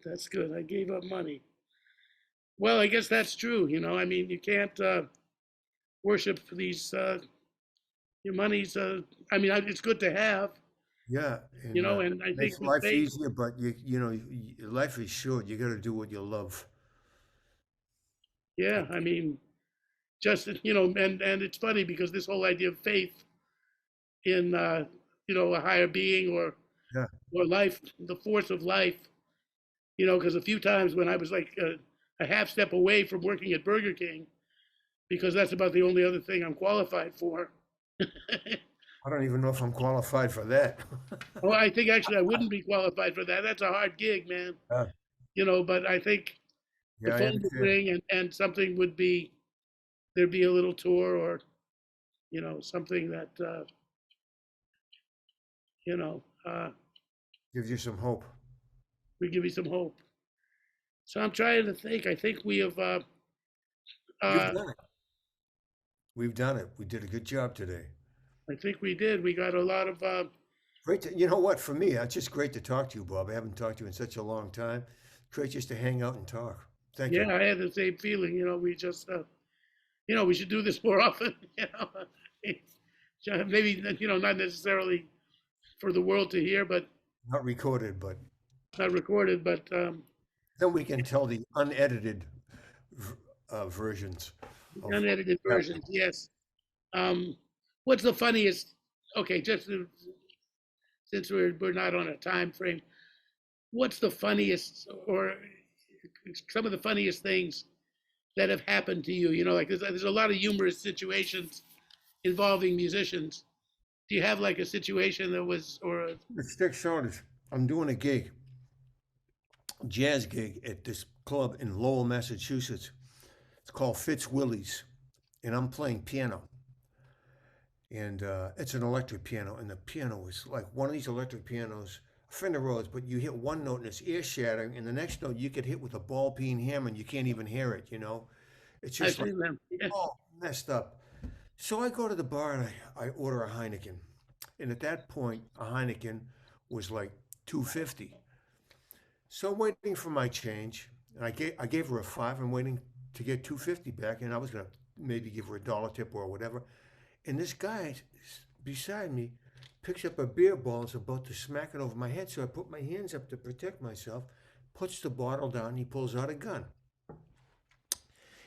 That's good. I gave up money. Well, I guess that's true. I mean, you can't worship these. Your money's. I mean, it's good to have. Yeah, and And I think makes with life faith, easier, but life is short. You got to do what you love. yeah. I mean, just and it's funny because this whole idea of faith in a higher being Yeah, or life, the force of life. Because a few times when I was like a half step away from working at Burger King, because that's about the only other thing I'm qualified for. I don't even know if I'm qualified for that. Well, I think actually I wouldn't be qualified for that. That's a hard gig, man. Yeah, But I think the yeah, I phone would understand. ring and something would be, there'd be a little tour or, something that, you know, uh, Gives you some hope. would give me some hope. So I'm trying to think. I think we have, You've uh, done it. We've done it. We did a good job today. I think we did. We got a lot of, Great to, you know what, for me, it's just great to talk to you, Bob. I haven't talked to you in such a long time. Great just to hang out and talk. Thank yeah, you. I had the same feeling. We just, we should do this more often. Maybe, not necessarily for the world to hear, but Not recorded, but not recorded, but then we can tell the unedited versions of what unedited happened. versions. Yes. Um, what's the funniest? Okay, since we're not on a time frame, what's the funniest or some of the funniest things that have happened to you? Like there's a lot of humorous situations involving musicians. Do you have like a situation that was or The stick shortage. I'm doing a gig, jazz gig at this club in Lowell, Massachusetts. It's called Fitz Willie's, and I'm playing piano. And it's an electric piano, and the piano is like one of these electric pianos, Fender Rhodes, but you hit one note and it's ear shattering, and the next note you could hit with a ball peen hammer and you can't even hear it, you know? It's I've just like seen them? Yeah. all messed up. So I go to the bar and I order a Heineken. And at that point, a Heineken was like 250. So I'm waiting for my change, and I gave her a five. I'm waiting to get 250 back, and I was gonna maybe give her a dollar tip or whatever. And this guy beside me picks up a beer ball and is about to smack it over my head. So I put my hands up to protect myself, puts the bottle down, and he pulls out a gun.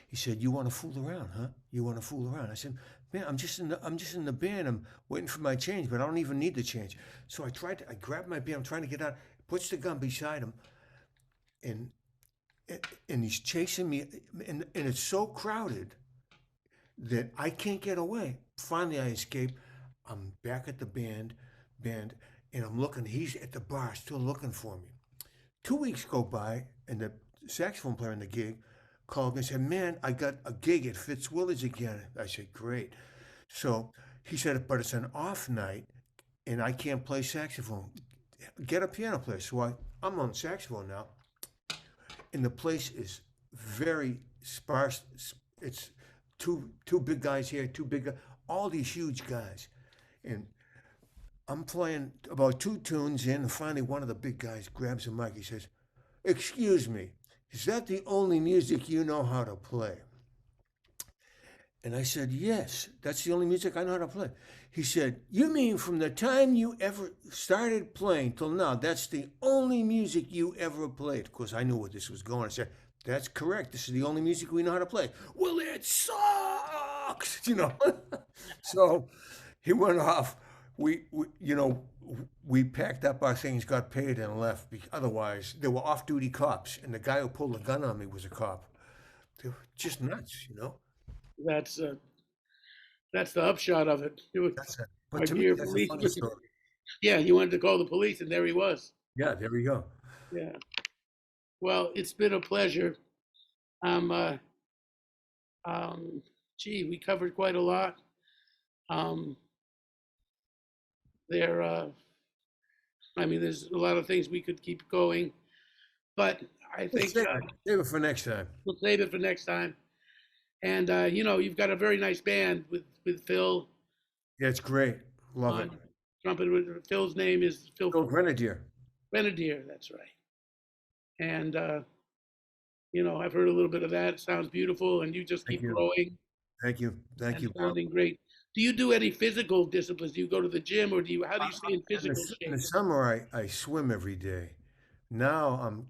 He said, "You want to fool around, huh? You want to fool around?" I said, "Man, I'm just in the band. I'm waiting for my change, but I don't even need the change." So I grabbed my beer. I'm trying to get out. Puts the gun beside him, and and he's chasing me, and it's so crowded that I can't get away. Finally, I escape. I'm back at the band, and I'm looking. He's at the bar, still looking for me. 2 weeks go by, and the saxophone player in the gig called me and said, "Man, I got a gig at Fitzwillard's again." I said, "Great." So he said, "But it's an off night, and I can't play saxophone. Get a piano player." So I'm on saxophone now, and the place is very sparse. It's two big guys here, two big guys, all these huge guys, and I'm playing about two tunes in, and finally one of the big guys grabs a mic. He says, "Excuse me, is that the only music you know how to play?" And I said, "Yes, that's the only music I know how to play." He said, "You mean from the time you ever started playing till now, that's the only music you ever played?" Of course, I knew where this was going. I said, "That's correct. This is the only music we know how to play." "Well, it sucks," you know. So he went off. We packed up our things, got paid, and left. Otherwise, they were off-duty cops, and the guy who pulled the gun on me was a cop. They were just nuts. That's uh, that's the upshot of it. That's it. But Our to me, dear that's a funny policeman. story. Yeah, he wanted to call the police, and there he was. Yeah, there we go. Yeah. Well, it's been a pleasure. Um, uh, um, Gee, we covered quite a lot. Um, there, I mean, there's a lot of things we could keep going, but I Let's think save it for next time. we'll save it for next time. And you know, you've got a very nice band with Phil Yeah, it's great. Love it. on trumpet. Phil's name is Phil Phil Grenadier. Grenadier. That's right. And you know, I've heard a little bit of that. It sounds beautiful, and you just Thank keep you. growing Thank you. Thank and you, Bob. sounding great. Do you do any physical disciplines? Do you go to the gym, or do you? How do you stay in In physical in the shape? summer, I swim every day. Now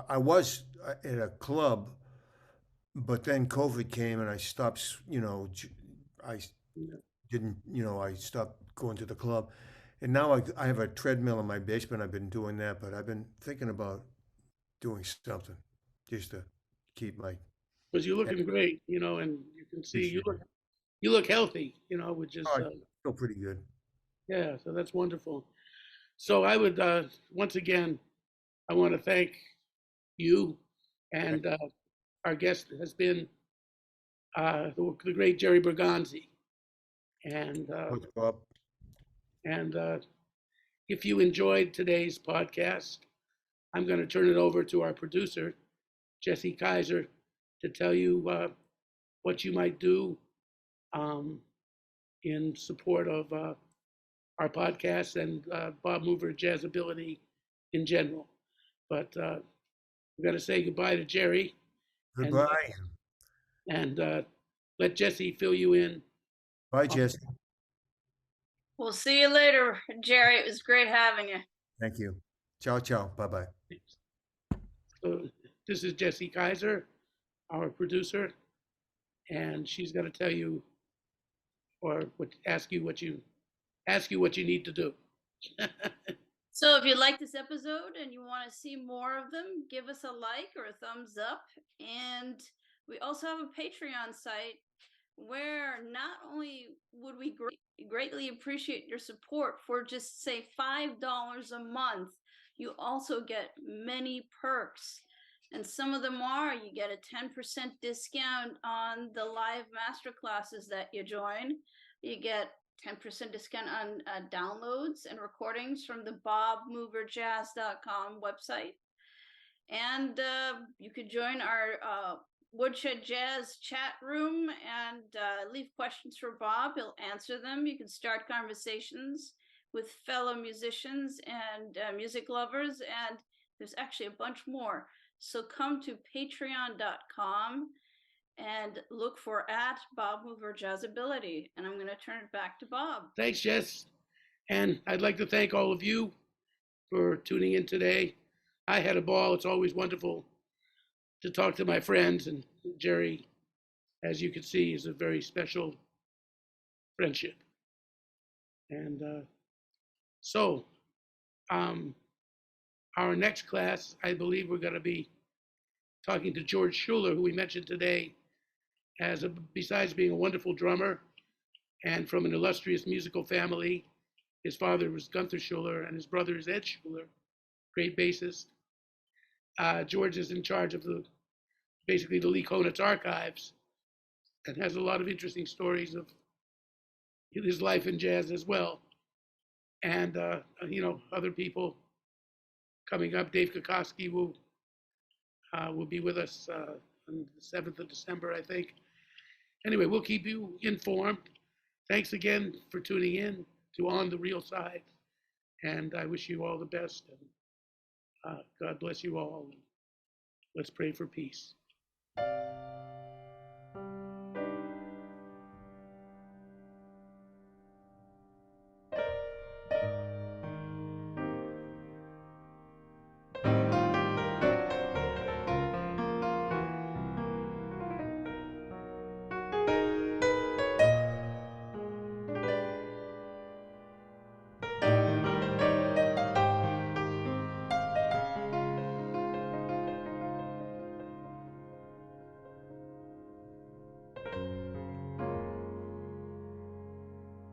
I was at a club, but then COVID came and I stopped, I You know, didn't, I stopped going to the club. And now I have a treadmill in my basement. I've been doing that, but I've been thinking about doing something just to keep my, because you're looking great, you know, and you can see appreciate it. you look healthy, you know, which Oh, is I feel pretty good. yeah, so that's wonderful. So I would once again I want to thank you, and our guest has been the great Jerry Bergonzi, and Thanks, Bob. and if you enjoyed today's podcast, I'm going to turn it over to our producer, Jessy Kaiser, to tell you what you might do um, in support of our podcast and Bob Mover Jazz Ability in general. But we're going to say goodbye to Jerry and Goodbye. and let Jessy fill you in. Bye, On, Jesse. We'll see you later, Jerry. It was great having you. Thank you. Ciao, ciao. Bye bye. so this is Jessy Kaiser, our producer, and she's going to tell you or ask you what you need to do. So if you like this episode and you want to see more of them, give us a like or a thumbs up. And we also have a Patreon site where not only would we greatly appreciate your support for just say $5 a month, you also get many perks. And some of them are you get a 10% discount on the live masterclasses that you join. You get 10% discount on downloads and recordings from the bobmoverjazz.com website. And you could join our Woodshed Jazz chat room and leave questions for Bob. He'll answer them. You can start conversations with fellow musicians and music lovers. And there's actually a bunch more. So come to patreon.com and look for @BobMoverJazzability. And I'm going to turn it back to Bob. Thanks, Jess. And I'd like to thank all of you for tuning in today. I had a ball. It's always wonderful to talk to my friends. And Jerry, as you can see, is a very special friendship. And so, our next class, I believe we're going to be talking to George Schuler, who we mentioned today, besides being a wonderful drummer and from an illustrious musical family. His father was Gunther Schuler, and his brother is Ed Schuler, great bassist. George is in charge of basically the Lee Konitz archives, and has a lot of interesting stories of his life in jazz as well. And you know, other people coming up. Dave Kokoski will be with us on the 7th of December, I think. Anyway, we'll keep you informed. Thanks again for tuning in to On the Real Side, and I wish you all the best. And God bless you all. Let's pray for peace.